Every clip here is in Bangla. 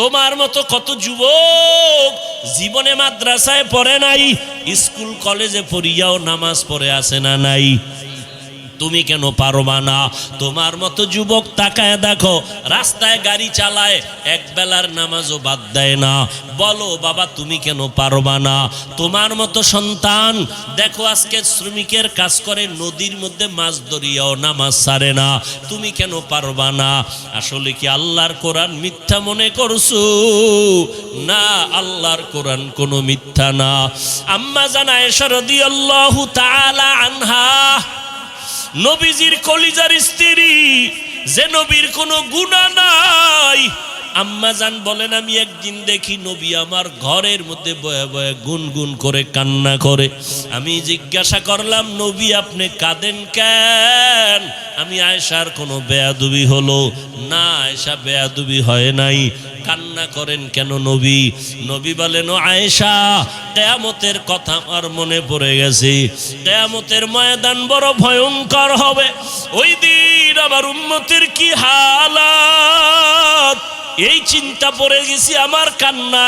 তোমার মতো কত যুবক জীবনে মাদ্রাসায় পড়ে নাই, স্কুল কলেজে পড়িয়াও নামাজ পড়ে আসে না নাই, তুমি কেন পারবা না? তোমার মতো যুবক তাকায় দেখো, রাস্তায় গাড়ি চালায়, এক বেলার নামাজও বাদ দেয় না, বলো বাবা তুমি কেন পারবা না? তোমার মতো সন্তান দেখো আজকে শ্রমিকের কাজ করে, নদীর মধ্যে মাছ ধরিয়াও নামাজ ছাড়ে না, তুমি কেন পারবা না? আসলে কি আল্লাহর কোরআন মিথ্যা মনে করছো? না, আল্লাহর কোরআন কোনো মিথ্যা না। আম্মা জান আয়েশা রাদিয়াল্লাহু তাআলা আনহা, নবীজির কলিজার স্ত্রী, যে নবীর কোনো গুনাহ নাই, আম্মা জান বলেন আমি একদিন দেখি নবী আমার ঘরের মধ্যে বয়ে বয়ে গুনগুন করে কান্না করে। আমি জিজ্ঞাসা করলাম নবী আপনি কাঁদেন কেন? আমি আয়েশার কোনো বেয়াদবি হলো? না আয়েশা বেয়াদবি হয় নাই। কান্না করেন কেন নবী? নবী বলেন ও আয়েশা, কিয়ামতের কথা আমার মনে পড়ে গেছে, কিয়ামতের ময়দান বড় ভয়ঙ্কর হবে, ওই দিন আমার উম্মতের কি হালাত, এই চিন্তা পড়ে গেছি, আমার কান্না।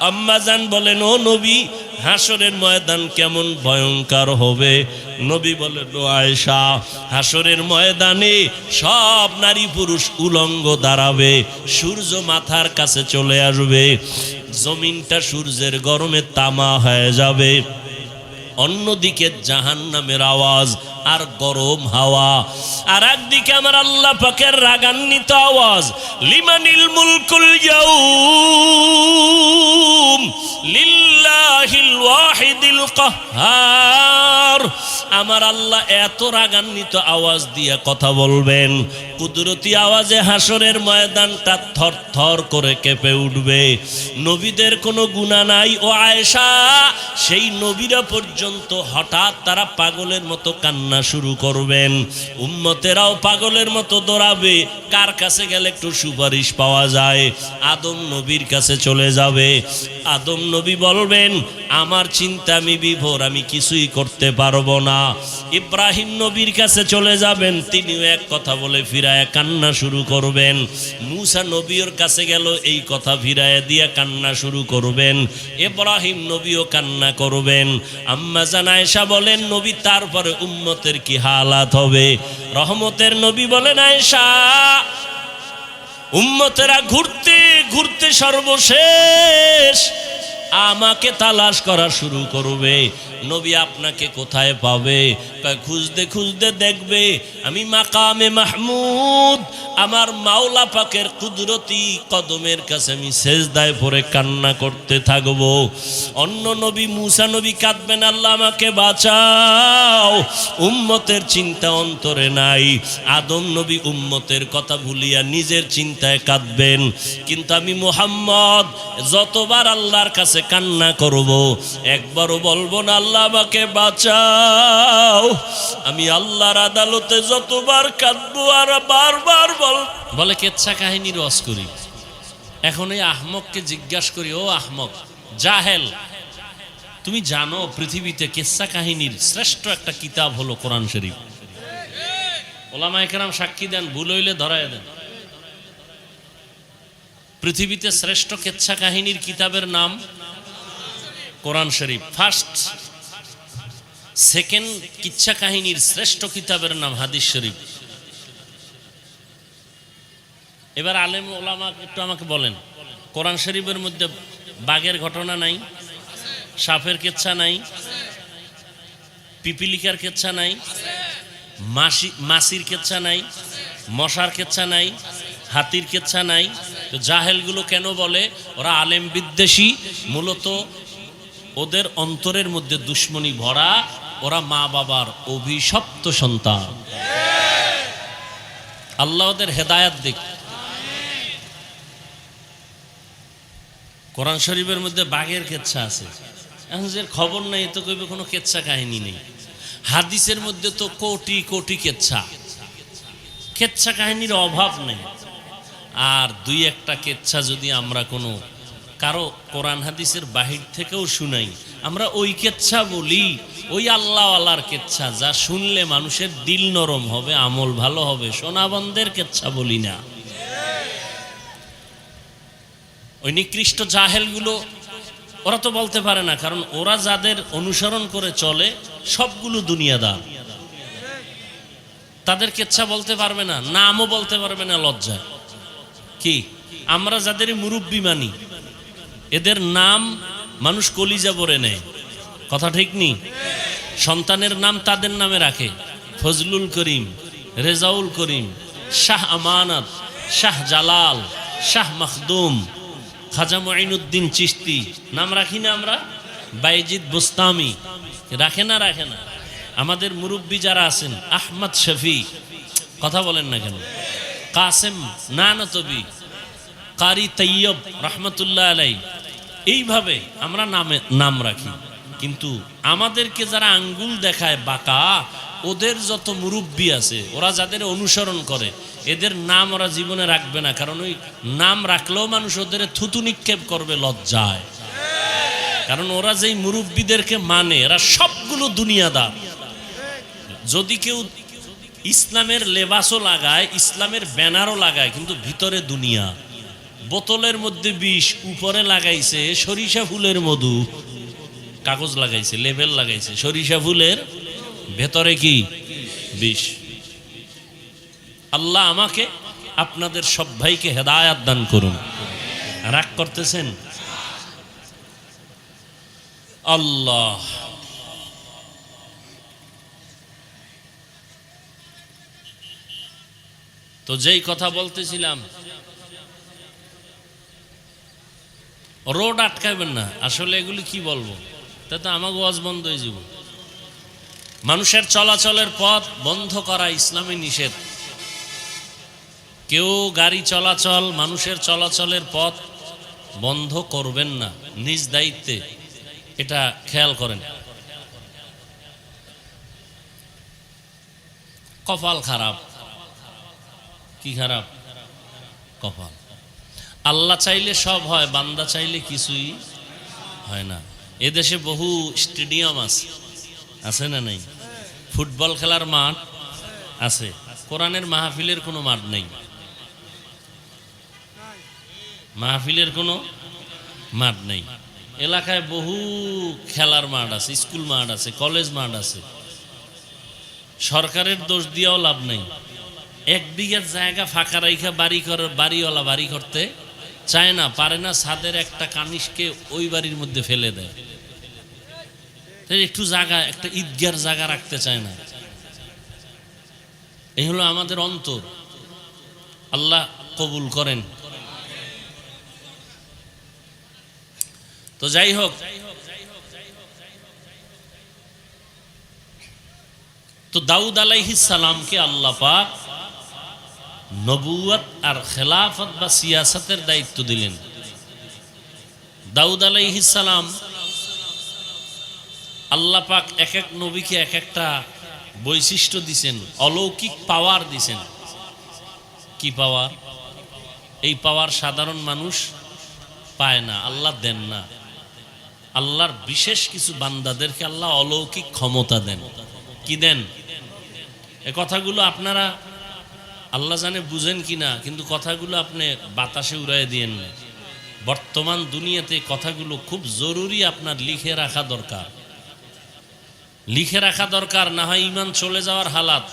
আম্মা জান বলেন ও নবী হাসরের ময়দান কেমন ভয়ঙ্কর হবে? নবী বলেন ও আয়েশা, হাসরের ময়দানে সব নারী পুরুষ উলঙ্গ দাঁড়াবে, সূর্য মাথার কাছে চলে আসবে, জমিনটা সূর্যের গরমে তামা হয়ে যাবে, অন্যদিকে জাহান্নামের আওয়াজ আর গরম হাওয়া, আর একদিকে আমার আল্লাহ পাকের রাগান্বিত আওয়াজ, লিমানিল মুলকুল ইয়াউম লিল্লাহিল ওয়াহিদিল কাহ্হার। আমার আল্লাহ এত রাগান্বিত আওয়াজ দিয়ে কথা বলবেন, কুদরতি আওয়াজে হাসরের ময়দানটা থর থর করে কেঁপে উঠবে। নবীদের কোনো গুনাহ নাই ও আয়েশা, সেই নবীরা পর্যন্ত হঠাৎ তারা পাগলের মতো কান্না শুরু করবেন, উম্মতেরাও পাগলের মতো দৌড়াবে, কার কাছে গেলে একটু সুপারিশ পাওয়া যায়? আদম নবীর কাছে চলে যাবে। আদম নবী বলবেন আমার চিন্তা আমি বিভোর, আমি কিছুই করতে পারবো না। ইব্রাহিম নবীর কাছে চলে যাবেন, তিনিও এক কথা বলে ফিরায় কান্না শুরু করবেন। মূসা নবীর কাছে গেল, এই কথা ফিরায় দিয়ে কান্না শুরু করবেন। ইব্রাহিম নবীও কান্না করবেন। আম্মা জান আয়েশা বলেন নবী তারপরে উম্মতের কি হালাত হবে? রহমতের নবী বলেন আয়েশা, উম্মতেরা ঘুরতে ঘুরতে সর্বশেষ আমাকে তালাশ করা শুরু করবে। নবী আপনাকে কোথায় পাবে? খুঁজতে খুঁজতে দেখবে আমি মাকামে মাহমুদ, আমার মাওলা পাকের কুদরতি কদমের কাছে আমি সেজদায় পড়ে কান্না করতে থাকবো। অন্য নবী মূসা নবী কাঁদবেন, আল্লাহ আমাকে বাঁচাও, উম্মতের চিন্তা অন্তরে নাই। আদম নবী উম্মতের কথা ভুলিয়া নিজের চিন্তায় কাঁদবেন। কিন্তু আমি মুহাম্মদ যতবার আল্লাহর কাছে কান্না করব, একবারও বলবো না আল্লাহ আমাকে বাঁচাও। আমি আল্লাহর আদালতে যতবার কাঁদবো আর বারবার বলে কেচ্ছা কাহিনী রস করি। এখন এই আহমককে জিজ্ঞাসা করি, ও আহমক জাহেল, তুমি জানো পৃথিবীতে কেচ্ছা কাহিনীর শ্রেষ্ঠ একটা কিতাব হলো কোরআন শরীফ? ওলামায়ে কেরাম সাক্ষী দেন, ভুল হইলে ধরায় দেন। পৃথিবীতে শ্রেষ্ঠ কেচ্ছা কাহিনীর কিতাবের নাম কোরআন শরীফ। ফার্স্ট, সেকেন্ড কিচ্ছা কাহিনীর শ্রেষ্ঠ কিতাবের নাম হাদিস শরীফ। এবার আলেম ওলামা একটু আমাকে বলেন, কোরআন শরীফের মধ্যে বাঘের ঘটনা নাই, সাপের কেচ্ছা নাই, পিপিলিকার কেচ্ছা নাই, মাছির কেচ্ছা নাই, মশার কেচ্ছা নাই, হাতির কেচ্ছা নাই। তো জাহেলগুলো কেন বলে ওরা আলেম বিদ্বেষী? মূলত ওদের অন্তরের মধ্যে দুশ্মনী ভরা, ওরা মা বাবার অভিশপ্ত সন্তান। আল্লাহ ওদের হেদায়াত দিক। কোরআন শরীফের মধ্যে বাঘের কেচ্ছা আছে, এখন যে খবর নাই তো কইবে কোনো কেচ্ছা কাহিনী নেই। হাদিসের মধ্যে তো কোটি কোটি কেচ্ছা, কেচ্ছা কাহিনীর অভাব নেই। আর দুই একটা কেচ্ছা যদি আমরা কোনো কারো কোরআন হাদিসের বাহির থেকেও শুনাই, আমরা ওই কেচ্ছা বলি, ওই আল্লাহওয়ালার কেচ্ছা, যা শুনলে মানুষের দিল নরম হবে, আমল ভালো হবে। সোনাবন্ধের কেচ্ছা বলি না। ওই নিকৃষ্ট জাহেলগুলো ওরা তো বলতে পারে না, কারণ ওরা যাদের অনুসরণ করে চলে সবগুলো দুনিয়াদার। তাদের কেচ্ছা বলতে পারবে না, নামও বলতে পারবে না লজ্জায়। কি আমরা যাদের মুরব্বী মানি, এদের নাম মানুষ কলিজা ভরে নেয়, কথা ঠিক নি? সন্তানের নাম তাদের নামে রাখে, ফজলুল করিম, রেজাউল করিম, শাহ আমানত, শাহ জালাল, শাহ মখদুম, খাজা মুঈনুদ্দিন চিশতি, নাম রাখি না আমরা? বাইজিদ বুস্তামি, রাখে না? রাখে না? আমাদের মুরব্বী যারা আছেন, আহমদ শফি, কথা বলেন না কেন, কাসেম নানতবি, কারি তৈয়ব রহমতুল্লাহ আলাই, এইভাবে আমরা নাম রাখি। কিন্তু আমাদেরকে যারা আঙ্গুল দেখায় বাঁকা, ওদের যত মুরব্বী আছে, ওরা যাদের অনুসরণ করে, এদের নাম ওরা জীবনে রাখবে না, কারণ ওই নাম রাখলেও মানুষ ওদের থুতু নিক্ষেপ করবে লজ্জায়। কারণ ওরা যেই মুরব্বীদেরকে মানে, এরা সবগুলো দুনিয়াদার। যদি কেউ ইসলামের লেবাসও লাগায়, ইসলামের ব্যানারও লাগায়, কিন্তু ভিতরে দুনিয়া, বোতলের মধ্যে বিষ, উপরে লাগাইছে সরিষা ফুলের মধু, কাগজ লাগাইছে, লেবেল লাগাইছে সরিষা ফুলের, ভেতরে কি বিষ। আল্লাহ আমাকে আপনাদের সব ভাইকে হেদায়াত দান করুন। রাগ করতেছেন? আল্লাহ, তো যেই কথা বলতেছিলাম, রোড আটকাবেন না। আসলে এগুলি কি বলবো, তাতে আমাকে ওয়াজ বন্ধ হয়ে যাব। মানুষের চলাচলের পথ বন্ধ করা ইসলামে নিষেধ। কেউ গাড়ি চলাচল, মানুষের চলাচলের পথ বন্ধ করবেন না, নিজ দায়িত্বে। এটা খেয়াল করেন। কপাল খারাপ। কি খারাপ? কপাল। আল্লাহ চাইলে সব হয়, বান্দা চাইলে কিছুই হয় না। এদেশে বহু স্টেডিয়াম আছে না নাই? ফুটবল খেলার মাঠ আছে, কোরআনের মাহফিলের কোনো মাঠ নেই। মাহফিলের কোনো মাঠ নেই। এলাকায় বহু খেলার মাঠ আছে, স্কুল মাঠ আছে, কলেজ মাঠ আছে। সরকারের দোষ দিয়েও লাভ নেই। 1 বিঘা জায়গা ফাঁকা রাইখা বাড়িওয়ালা বাড়ি করতে চায় না, পারে না, ছাদের একটা কানিসকে ওই বাড়ির মধ্যে ফেলে দেয়। একটু জায়গা, একটা ঈদগার জায়গা রাখতে চায় না। এই হলো আমাদের অন্তর। আল্লাহ কবুল করেন। তো যাই হোক, তো দাউদ আলাইহিস সালামকে আল্লাহ পাক নবুয়ত আর খেলাফত বা সিয়াসতের দায়িত্ব দিলেন। দাউদ আলাইহিস সালাম, আল্লাহ পাক এক এক নবীকে এক একটা বৈশিষ্ট্য দিছেন, অলৌকিক পাওয়ার দিছেন। কি পাওয়ার? এই পাওয়ার সাধারণ মানুষ পায় না, আল্লাহ দেন না। আল্লাহর বিশেষ কিছু বান্দাদেরকে আল্লাহ অলৌকিক ক্ষমতা দেন। কি দেন? এ কথাগুলো আপনারা আল্লাহ জানে বুঝেন কিনা, কিন্তু কথাগুলো আপনি বাতাসে উড়াই দিয়েন না। বর্তমান দুনিয়াতে কথাগুলো খুব জরুরি, আপনার লিখে রাখা দরকার। লিখে রাখা দরকার, না হয় ঈমান চলে যাওয়ার হালাত।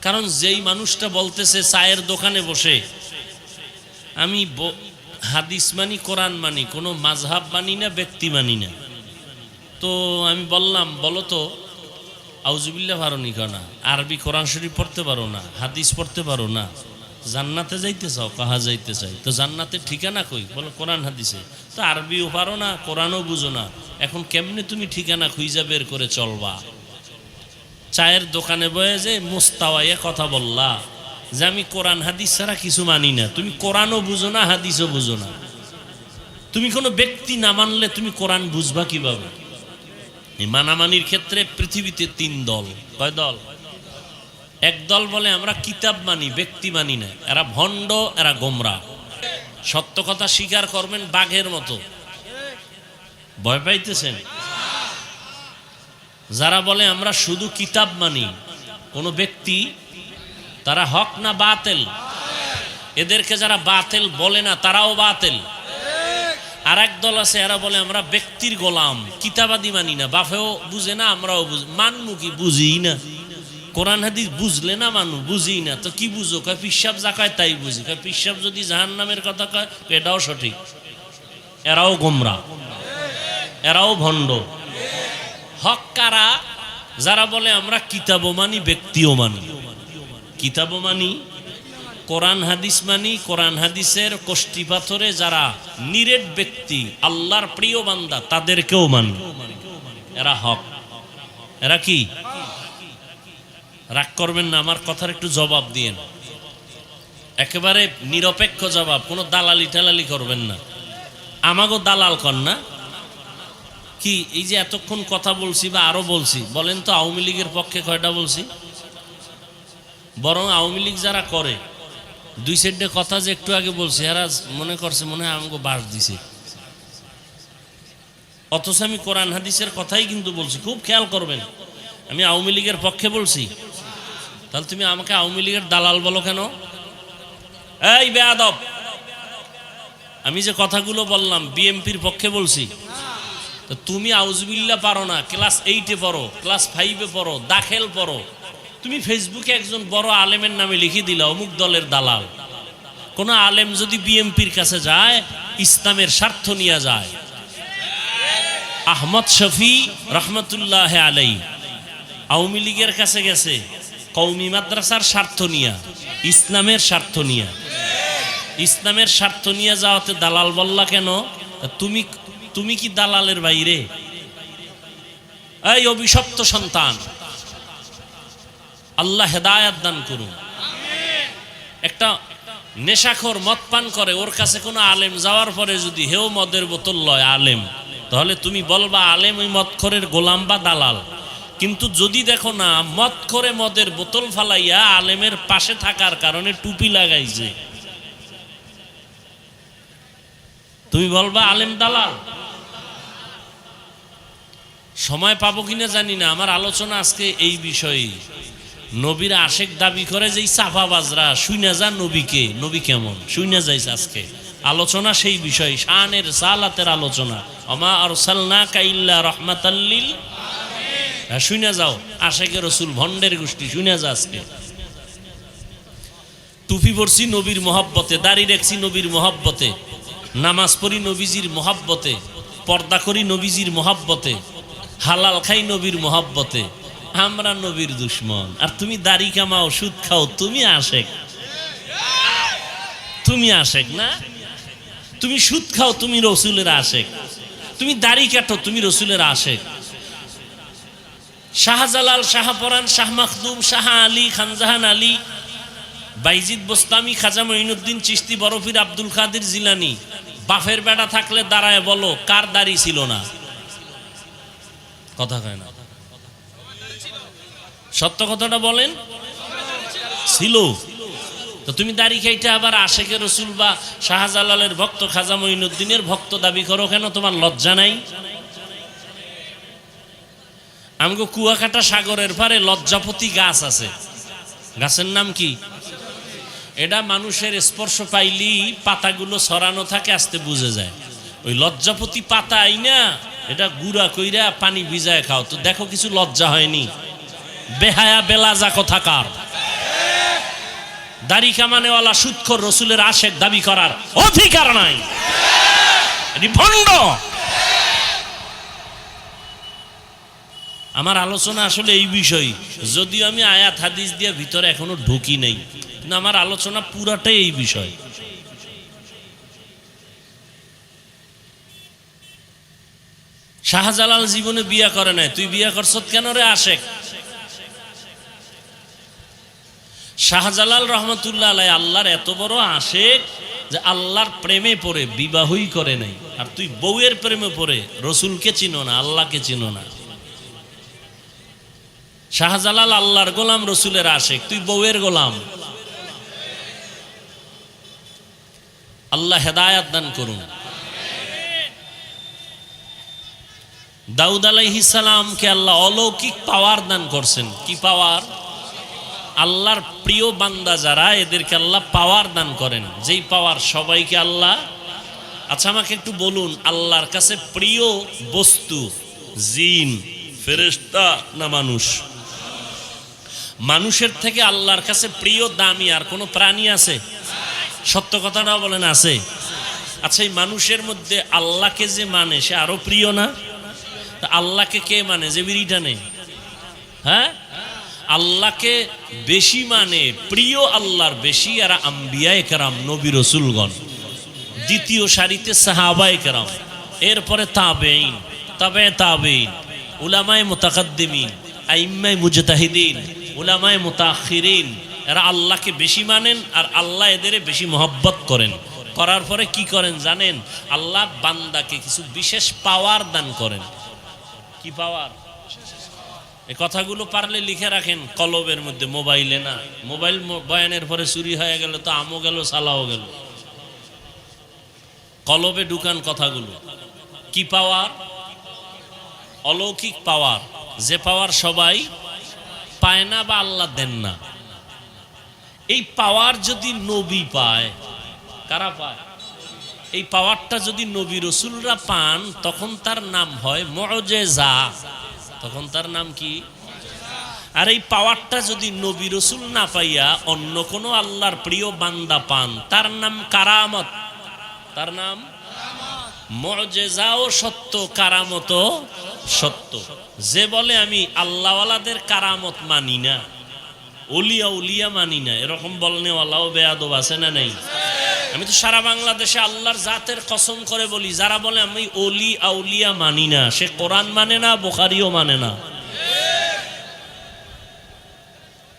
কারণ যেই মানুষটা বলতেছে চায়ের দোকানে বসে, আমি হাদিস মানি, কোরআন মানি, কোনো মাযহাব মানি না, ব্যক্তি মানি না, তো আমি বললাম, বলো তো আউযুবিল্লাহ পারো নি কেন? আরবি কোরআন শরীফ পড়তে পারো না, হাদিস পড়তে পারো না, জান্নাতে যাইতে চাও? কাহা যাইতে চাই? তো জান্নাতের ঠিকানা কই? বলো কোরআন হাদিসে। তো আরবিও পারো না, কোরআনও বুঝো না, এখন কেমনে তুমি ঠিকানা খুঁজা বের করে চলবা? চায়ের দোকানে বয়ে যে মুস্তাওয়ায়ে কথা বললা যে আমি কোরআন হাদিস ছাড়া কিছু মানি না। তুমি কোরআনও বুঝো না, হাদিসও বুঝো না। তুমি কোনো ব্যক্তি না মানলে তুমি কোরআন বুঝবা কিভাবে? এই মানামানির ক্ষেত্রে পৃথিবীতে 3 দল। কয় দল? এক দল বলে আমরা কিতাব মানি, ব্যক্তি মানি না। এরা ভণ্ড, এরা গোমরা। সত্য কথা স্বীকার করবেন বাঘের মতো। ভয় পাইতেছেন? যারা বলে আমরা শুধু কিতাব মানি, কোনো ব্যক্তি, তারা হক না বাতিল? এদেরকে যারা বাতিল বলে না তারাও বাতিল। আর এক দল আছে এরা বলে আমরা ব্যক্তির গোলাম, কিতাবাদি মানি না, বাপেও বুঝে না আমরাও মানমু কি বুঝি না, কোরআন হাদিস বুঝলে না মানু বুঝি না তো কি বুঝো, কয় পিসাব যা কয় তাই বুঝি, কয় পিসাব যদি জাহান্নামের কথা কয় এটাও সঠিক। এরাও গোমরা, এরাও ভণ্ড। হক কারা? যারা বলে আমরা কিতাবও মানি ব্যক্তিও মানি, কিতাবও মানি কোরআন হাদিস মানি, কোরআন হাদিসের কষ্টি পাথরে যারা নিরেট ব্যক্তি আল্লাহর প্রিয় বান্দা তাদেরকেও মানি, এরা হক। এরা কি? রাগ করবেন না, আমার কথার একটু জবাব দিয়েন, একেবারে নিরপেক্ষ জবাব, কোনো দালালি টালালি করবেন না। আমাগো দালাল কর না কি? এই যে এতক্ষণ কথা বলছি বা আরো বলছি, বলেন তো আওয়ামী লীগের পক্ষে কয়টা বলছি? বরং আওয়ামী লীগ যারা করে দুই সাইডে কথা যে একটু আগে বলছি এরা মনে করছে মনে হয় আমাকে বাস দিছে, অথচ আমি কোরআন হাদিসের কথাই কিন্তু বলছি। খুব খেয়াল করবেন, আমি আওয়ামী লীগের পক্ষে বলছি, তাহলে তুমি আমাকে আওয়ামী লীগের দালাল বলো কেন? এই বেয়াদব, আমি যে কথাগুলো বললাম বিএমপির পক্ষে বলছি, তো তুমি আউজুবিল্লাহ পারো না, ক্লাস 8-এ পড়ো, ক্লাস 5-এ পড়ো, দাখিল পড়ো, তুমি ফেসবুকে একজন বড় আলেমের নামে লিখে দিলা অমুক দলের দালাল। কোন আলেম যদি বিএমপির কাছে যায় ইসলামের স্বার্থ নিয়ে যায়, আহমদ শফি রহমতুল্লাহ আলাই আওয়ামী লীগের কাছে গেছে কওমি মাদ্রাসার স্বার্থ নিয়া, ইসলামের স্বার্থ নিয়া, ইসলামের স্বার্থ নিয়ে যাওয়াতে দালাল বললা কেন? তুমি তুমি কি দালালের বাইরে? এই অভিশপ্ত সন্তান, আল্লাহ হেদায়েত দান করুন। একটা নেশাখোর মদ পান করে, ওর কাছে কোনো আলেম যাওয়ার পরে যদি হেও মদের বোতল লয় আলেম, তাহলে তুমি বলবা আলেম ওই মদখোরের গোলাম বা দালাল। কিন্তু যদি দেখো না মদ করে মদের বোতল ফালাইয়া আলেমের পাশে থাকার কারণে টুপি লাগাইছে, তুমি বলবা আলেম দালাল। সময় পাবো কিনা জানি না, আমার আলোচনা আজকে এই বিষয়ে। নবীর আশেক দাবি করে যে চাপাবাজরা শুইনা যা নবীকে, নবী কেমন শুইনা যাইছে। আজকে আলোচনা সেই বিষয়, শানের সালাতের আলোচনা। ওমা আরসালনাকা ইল্লা রাহমাতাল লিল আলামিন। শুইনা যাও আশেকে রসুল ভণ্ডের গোষ্ঠী, শুইনা যা। আজকে টুপি পরছি নবীর মহব্বতে, দাড়ি রাখছি নবীর মহব্বতে, নামাজ পড়ি নবীজির মহব্বতে, পর্দা করি নবীজির মহব্বতে, হালাল খাই নবীর মহব্বতে। আমরা নবীর দুশ্মন, আর তুমি দাড়ি কামাও সুদ খাও, তুমি আশেক। তুমি আশেক না, তুমি সুদ খাও, তুমি রসুলের আশেক। তুমি দাড়ি কাটো, তুমি রসুলের আশেক। শাহজালাল, শাহপরান, শাহ মখদুম, শাহ আলী, খানজাহান আলী, বাইজিদ বোস্তামি, খাজা মঈনুদ্দিন চিশতি, বরফির আব্দুল কাদের জিলানি, বাফের বেটা থাকলে দাঁড়ায় বলো কার দাড়ি ছিল না? কথা কয় না, সত্য কথাটা বলেন। ছিল তো তুমি দাড়ি খাইতে আবার আশেকের রসুল বা শাহজালালের ভক্ত, খাজা মঈনুদ্দিনের ভক্ত দাবি করো কেন? তোমার লজ্জা নাই? আমগো কুয়াকাটা সাগরের পারে লজ্জাপতি গাছ আছে, গাছের নাম কি? এটা মানুষের স্পর্শ পাইলি পাতাগুলো ছড়ানো থাকে, আসতে বুঝে যায়। ওই লজ্জাপতি পাতা আইনা এটা গুড়া কইরা পানি ভিজায় খাও, তো দেখো কিছু লজ্জা হয়নি? বেহায়া বেলাজা কথাকার। দাড়ি কামানেওয়ালা সুদখোর রসুলের আশেক দাবি করার অধিকার নাই, এটি ভণ্ড। আমার আলোচনা আসলে এই বিষয়, যদিও আমি আয়াত হাদিস দিয়ে ভিতরে এখনো ঢুকি নাই, কিন্তু আমার আলোচনা পুরাটাই এই বিষয়। শাহজালাল জীবনে বিয়া করে নাই, তুই বিয়া করছত কেন রে আশেক? শাহজালাল রহমতুল্লাহ আলাই আল্লাহর এত বড় আশেক যে আল্লাহর প্রেমে পড়ে বিবাহই করে নাই, আর তুই বউয়ের প্রেমে পড়ে রসুলকে চিনো না, আল্লাহকে চিনো না। শাহজালাল আল্লাহর গোলাম, রসুলের আশেক, তুই বউয়ের গোলাম। আল্লাহ হেদায়েত দান করুন। দাউদ আলাইহিস সালামকে আল্লাহ অলৌকিক পাওয়ার দান করছেন। কি পাওয়ার? আল্লাহর প্রিয় বান্দা যারা, এদেরকে আল্লাহ পাওয়ার দান করেন, যেই পাওয়ার সবাইকে আল্লাহ। আচ্ছা আমাকে একটু বলুন, আল্লাহর কাছে প্রিয় বস্তু জিন, ফেরেশতা না মানুষ? মানুষের থেকে আল্লাহর কাছে প্রিয় দামি আর কোনো প্রাণী আছে? সত্য কথাটা বলেন, আছে? আচ্ছা এই মানুষের মধ্যে আল্লাহকে যে মানে সে আরো প্রিয় না? আল্লাহকে কে মানে? যে বিড়ি টানে। হ্যাঁ, আল্লাহকে বেশি মানে, প্রিয় আল্লাহর বেশি আর আম্বিয়ায়ে কেরাম, নবী রাসূলগণ, দ্বিতীয় সারিতে সাহাবায়ে কেরাম, এরপরে তাবেঈন, তাবে তাবেঈন, উলামায়ে মুতাকাদ্দিমিন, আইম্মায়ে মুজতাহিদিন, উলামায়ে মুতাআখিরিন, এরা আল্লাহকে বেশি মানেন আর আল্লাহ এদের বেশি মহব্বত করেন। করার পরে কি করেন জানেন? আল্লাহ বান্দাকে কিছু বিশেষ পাওয়ার দান করেন। কি পাওয়ার? এই কথাগুলো পারলে লিখে রাখেন কলবের মধ্যে, মোবাইলে না। মোবাইল বয়ানের পরে চুরি হয়ে গেল তো আমও গেল, সালাও গেল। কলবে ঢুকান কথাগুলো। কি পাওয়ার? অলৌকিক পাওয়ার, যে পাওয়ার সবাই পায় না বা আল্লাহ দেন না। এই পাওয়ার যদি নবী পায়, কারা পায়? এই পাওয়ারটা যদি নবী রাসূলরা পান তখন তার নাম হয় মুআজিজা। তখন তার নাম কি? আর এই পাওয়ারটা যদি নবী রাসূল না পাইয়া অন্য কোনো আল্লাহর প্রিয় বান্দা পান, তার নাম কারামত। তার নাম মুআজিজাও সত্য, কারামতও সত্য। যে বলে আমি আল্লাহওয়ালাদের কারামত মানি না, ওলিয়া উলিয়া মানি না, এরকম বলনেওয়ালাও বেয়াদব আছে না নেই? আমি তো সারা বাংলাদেশে আল্লাহর জাতের কসম করে বলি, যারা বলে আমি ওলি আউলিয়া মানি না, সে কোরআন মানে না, বুখারীও মানে না।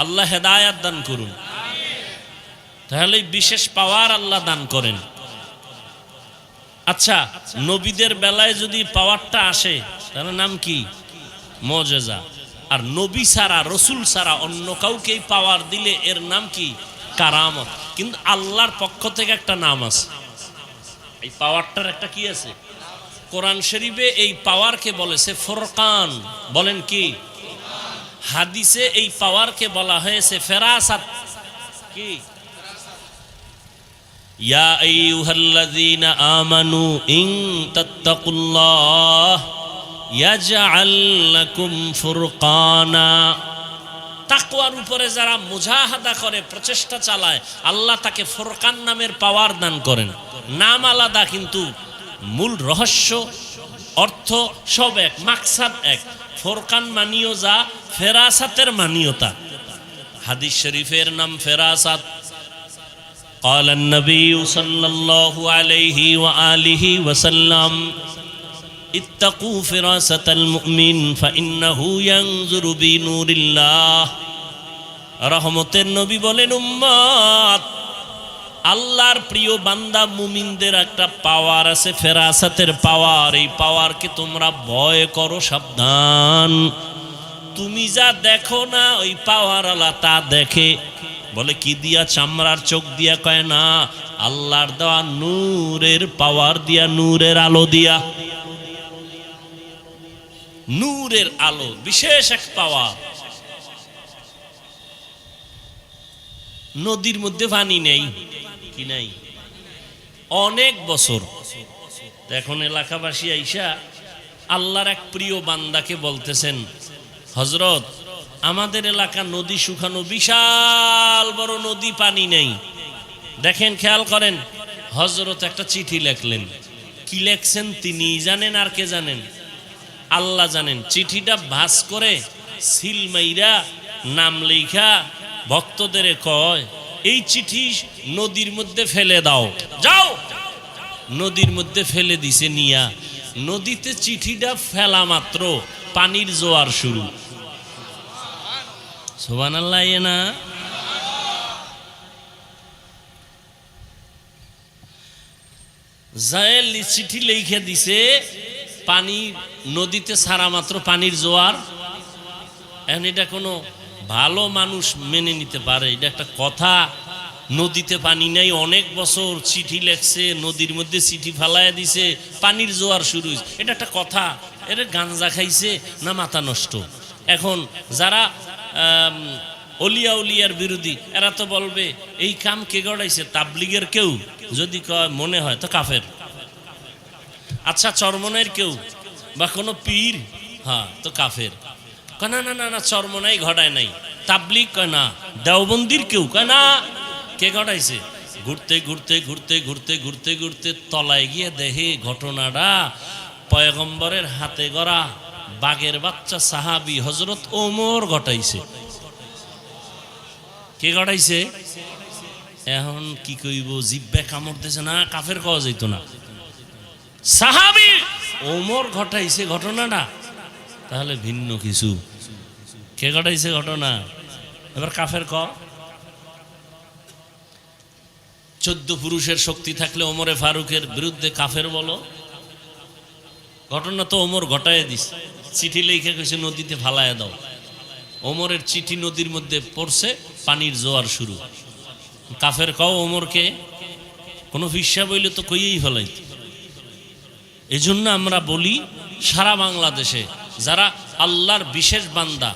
আল্লাহ হেদায়েত দান করুন। তাহলে বিশেষ পাওয়ার আল্লাহ দান করেন। আচ্ছা নবীদের বেলায় যদি পাওয়ারটা আসে তাহলে নাম কি? মুআজিজা। আর নবী ছাড়া, রসুল ছাড়া অন্য কাউকে পাওয়ার দিলে এর নাম কি? কারামত। কিন্তু আল্লাহর পক্ষ থেকে একটা নাম আছে, এই পাওয়ারটার একটা কি আছে? কোরআন শরীফে এই পাওয়ারকে বলেছে ফুরকান। বলেন কি? হাদিসে এই পাওয়ারকে বলা হয়েছে ফেরাসাত। কি? ইয়া আইয়ুহাল্লাযীনা আমানু ইন তাত্তাকুল্লাহ ইয়াজআল লাকুম ফুরকানা। তাকওয়ার উপরে যারা মুজাহাদা করে, প্রচেষ্টা চালায়, আল্লাহ তাকে ফুরকান নামের পাওয়ার দান করেন। নাম আলাদা কিন্তু মূল রহস্য, অর্থ সব এক, মাকসাদ এক। ফুরকান মানিও যা, ফেরাসাতের মানিও তা। হাদিস শরীফের নাম ফেরাসাত। قال النبي صلى الله عليه وآله وسلم اتقوا فراسة المؤمن فإنه ينظر بنور الله। রহমতের নবী বলেন, উম্মত, আল্লাহর প্রিয় বান্দা মুমিনদের একটা পাওয়ার আছে, ফেরাসাতের পাওয়ার। এই পাওয়ারকে তোমরা ভয় করো, সাবধান। তুমি যা দেখো না ওই পাওয়ার আল্লাহ তা দেখে। বলে কি দিয়া? চামড়ার চোখ দিয়া? কয় না, আল্লাহর দেওয়া নূরের পাওয়ার দিয়া, নূরের আলো দিয়া। নূরের আলো বিশেষ এক পাওয়ার। নদীর মধ্যে পানি নেই, কি নাই? অনেক বছর। এখন এলাকাবাসী আইসা আল্লাহর এক প্রিয় বান্দাকে বলতেছেন, হযরত আমাদের এলাকা নদী শুকানো, বিশাল বড় নদী, পানি নেই। দেখেন, খেয়াল করেন, হযরত একটা চিঠি লেখলেন। কি লেখছেন তিনি জানেন আর কে জানেন? আল্লাহ জানেন। চিঠিটা ভাঁজ করে সিল মাইরা নাম লেখা ভক্তদের কয়, এই চিঠি নদীর মধ্যে ফেলে দাও, যাও। নদীর মধ্যে ফেলে দিছে নিয়া। নদীতে চিঠিটা ফেলা মাত্র পানির জোয়ার শুরু। সুবহানাল্লাহ। না জায়েল চিঠি লিখে দিছে, পানি নদীতে ছাড়া মাত্র পানির জোয়ার। এখন এটা কোনো ভালো মানুষ মেনে নিতে পারে? এটা একটা কথা? নদীতে পানি নাই, অনেক বছর চিঠি লেখছে, নদীর মধ্যে চিঠি ফালাইয়া দিছে, পানির জোয়ার শুরু হয়েছে, এটা একটা কথা? এটা গাঞ্জা খাইছে না মাথা নষ্ট? এখন যারা অলিয়া উলিয়ার বিরোধী, এরা তো বলবে এই কাম কে গড়াইছে, তাবলিগের কেউ? যদি কয় মনে হয় তো কাফের। আচ্ছা চরমনের কেউ বা কোনো পীর, হ্যাঁ তো কাফের। কয় না না না না, চরমনাই ঘটায় নাই। তাবলিগ কয় না। দেওবন্দির কেউ কয় না। কে ঘটাইছে? ঘুরতে ঘুরতে ঘুরতে ঘুরতে ঘুরতে ঘুরতে তলায় গিয়ে দেখে ঘটনাটা পয়গম্বরের হাতে গড়া বাঘের বাচ্চা সাহাবী হযরত ওমর ঘটাইছে। কে ঘটাইছে? এখন কি কইব, জিব্বে কামড় দিছে না, কাফের কওয়া যাইত না। সাহাবী ওমর ঘটাইছে ঘটনাটা, তাহলে ভিন্ন কিছু। কে ঘটাইছে ঘটনা? এবার কাফের ক। 14 পুরুষের শক্তি থাকলে ওমরে ফারুকের বিরুদ্ধে কাফের বলো? ঘটনা তো ওমর ঘটায় দিস। চিঠি লিখে কইছে নদীতে ফালায় দাও। ওমরের চিঠি নদীর মধ্যে পড়ছে, পানির জোয়ার শুরু। কাফের কও ওমরকে? কোনো ফিসা বইলে তো কইয়েই ফেলাই। এজন্য আমরা বলি সারা বাংলাদেশে যারা আল্লাহর বিশেষ বান্দা,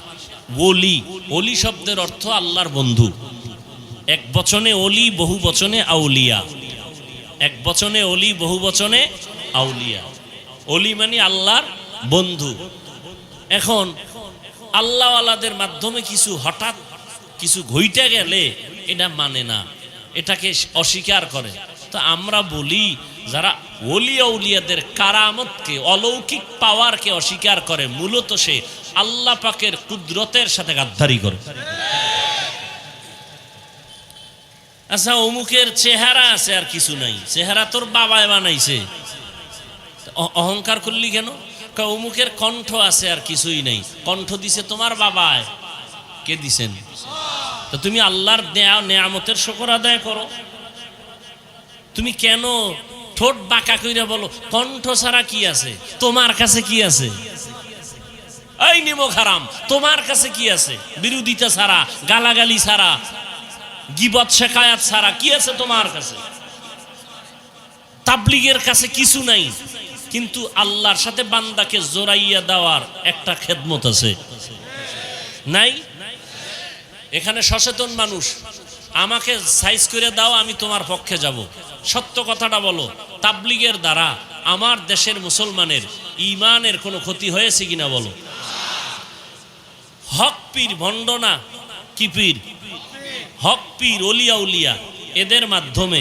ওলি, ওলি শব্দের অর্থ আল্লাহর বন্ধু। এক বচনে ওলি, বহু বচনে আউলিয়া। এক বচনে ওলি, বহু বচনে আউলিয়া। ওলি মানে আল্লাহর বন্ধু। এখন আল্লাহওয়ালাদের মাধ্যমে কিছু হঠাৎ কিছু ঘইটা গেলে এটা মানে না, এটাকে অস্বীকার করে। তো আমরা বলি যারা ওলি আউলিয়াদের কারামতকে, অলৌকিক পাওয়ারকে অস্বীকার করে, মূলত সে আল্লাহ পাকের কুদরতের সাথে গাদ্দারি করে। আচ্ছা অমুকের চেহারা আছে আর কিছু নাই, চেহারা তোর বাবায় বানাইছে, অহংকার করলি কেন? অমুকের কণ্ঠ আছে আর কিছুই নাই, কণ্ঠ দিছে তোমার বাবায়। কে দিছেন? তো তুমি আল্লাহর নেয়ামতের শুকর আদায় করো। তুমি কেন ঠোঁট বাঁকা কইরা বলো কণ্ঠ ছাড়া কি আছে? তোমার কাছে কি আছে? এই নিমক হারাম, তোমার কাছে কি আছে? বিরোধিতা ছাড়া, গালাগালি ছাড়া, গীবত শেখায়াত ছাড়া কি আছে তোমার কাছে? তাবলিগের কাছে কিছু নাই, কিন্তু আল্লাহর সাথে বান্দাকে জোড়াইয়া দেওয়ার একটা খেদমত আছে, নাই? এখানে সচেতন মানুষ, আমাকে সাইজ করে দাও, আমি তোমার পক্ষে যাব। সত্য কথাটা বলো, তাবলিগের দ্বারা আমার দেশের মুসলমানের ঈমানের কোনো ক্ষতি হয়েছে কিনা বলো? হক পীর ভণ্ড না, কি পীর? হক পীর, ওলিয়া উলিয়া, এদের মাধ্যমে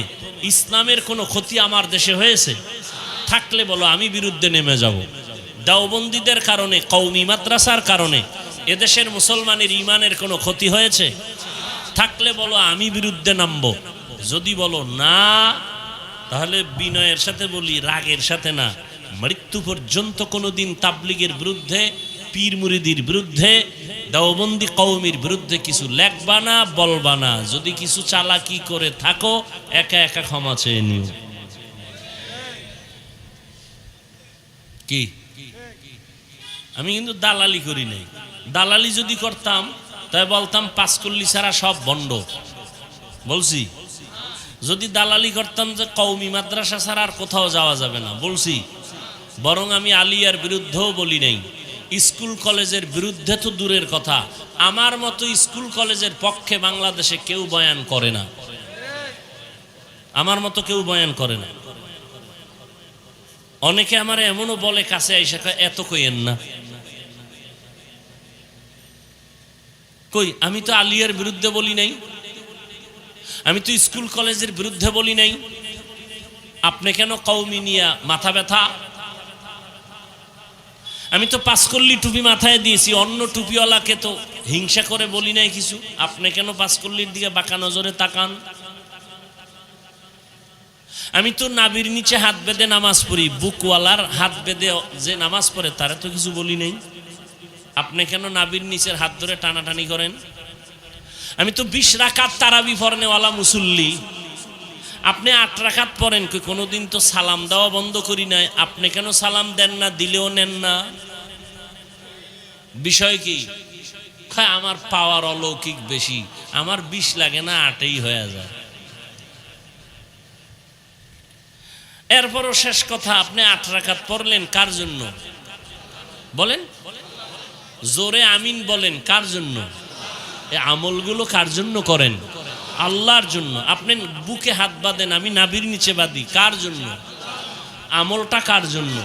ইসলামের কোনো ক্ষতি আমার দেশে হয়েছে? থাকলে বলো আমি বিরুদ্ধে নেমে যাব। দেওবন্দীদের কারণে, কওমি মাদ্রাসার কারণে এদেশের মুসলমানের ঈমানের কোনো ক্ষতি হয়েছে? থাকলে বলো আমি বিরুদ্ধে নামবো। যদি বলো না, তাহলে বিনয়ের সাথে বলি, রাগের সাথে না, মৃত্যু পর্যন্ত কোনোদিন তাবলিগের বিরুদ্ধে, পীর মুরিদির বিরুদ্ধে, দেওবন্দি কওমির বিরুদ্ধে কিছু লেখবা না, বলবা না। যদি কিছু চালাকি করে থাকো, একা একা ক্ষমা চেয়ে নিও। কি? আমি কিন্তু দালালি করি নাই। দালালি যদি করতাম তাই বলতাম পাঁচকল্লি ছাড়া সব বন্ড, বলছি। যদি দালালি করতাম যে কওমি মাদ্রাসা ছাড়া আর কোথাও যাওয়া যাবে না, বলছি। বরং আমি আলিয়ার বিরুদ্ধেও বলি নাই, স্কুল কলেজের বিরুদ্ধে তো দূরের কথা, আমার মতো স্কুল কলেজের পক্ষে বাংলাদেশে কেউ বয়ান করে না, আমার মতো কেউ বয়ান করে না। অনেকে আমার এমনও বলে কাছে আইসা, এত কইেন না। কই, আমি তো আলিয়ার বিরুদ্ধে বলি নাই, আমি তো স্কুল কলেজের বিরুদ্ধে বলি নাই, আপনি কেন কওমি নিয়া মাথা ব্যথা? আমি তো পাঁচকল্লি টুপি মাথায় দিয়েছি, অন্য টুপিওয়ালাকে তো হিংসা করে বলি নাই কিছু, আপনি কেন পাঁচকল্লির দিকে বাঁকা নজরে তাকান? আমি তো নাবির নিচে হাত বেঁধে নামাজ পড়ি, বুকওয়ালার হাত বেঁধে যে নামাজ পড়ে তারা তো কিছু বলি নাই, আপনি কেন নাবির নিচের হাত ধরে টানাটানি করেন? আমি তো 20 রাকাত তারাবি পড়নেওয়ালা মুসল্লি, আপনি 8 রাকাত পড়েন, কোনোদিন তো সালাম দেওয়া বন্ধ করি নাই, আপনি কেন সালাম দেন না, দিলেও নেন না? বিষয় কি? আমার পাওয়ার অলৌকিক বেশি, আমার 20 লাগে না, 8ই হয়ে যায়। এরপরও শেষ কথা, আপনি 8 রাকাত পড়লেন কার জন্য বলেন? জোরে আমিন বলেন, কার জন্য? এই আমলগুলো কার জন্য করেন? আল্লাহর জন্য। আপনি বুকে হাত বাঁধেন, আমি নাভির নিচে বাঁধি, কার জন্য? আমলটা কার জন্য?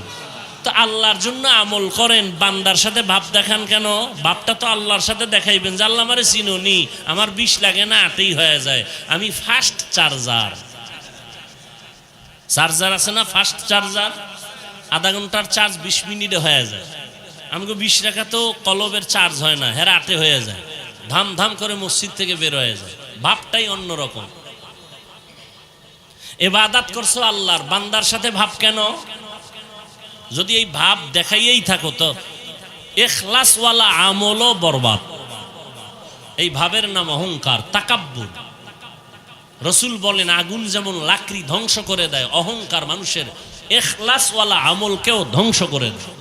তো আল্লাহর জন্য আমল করেন। বান্দার সাথে ভাব দেখান কেন? ভাবটা তো আল্লাহর সাথে দেখাইবেন যে আল্লাহ আমারে চিনুনি, আমার 20 লাগে না 8 হয়ে যায়, আমি ফাস্ট চার্জার। চার্জার আছে না, ফাস্ট চার্জার, আধা ঘন্টার চার্জ 20 মিনিটে হয়ে যায়। আমাকে 20 টাকা তো কলবের চার্জ হয় না, হেরা 8 হয়ে যায়, ধাম ধাম করে মসজিদ থেকে বের হয়ে যায়। ভাবটাই অন্যরকম। ইবাদত করছো আল্লাহর, বান্দার সাথে ভাব কেন? যদি এই ভাব দেখাইয়েই থাকো তো ইখলাসওয়ালা আমলও বরবাদ। এই ভাবের নাম অহংকার, তাকাব্বুর। রসুল বলেন আগুন যেমন লাকড়ি ধ্বংস করে দেয়, অহংকার মানুষের ইখলাসওয়ালা আমলকেও ধ্বংস করে দেয়।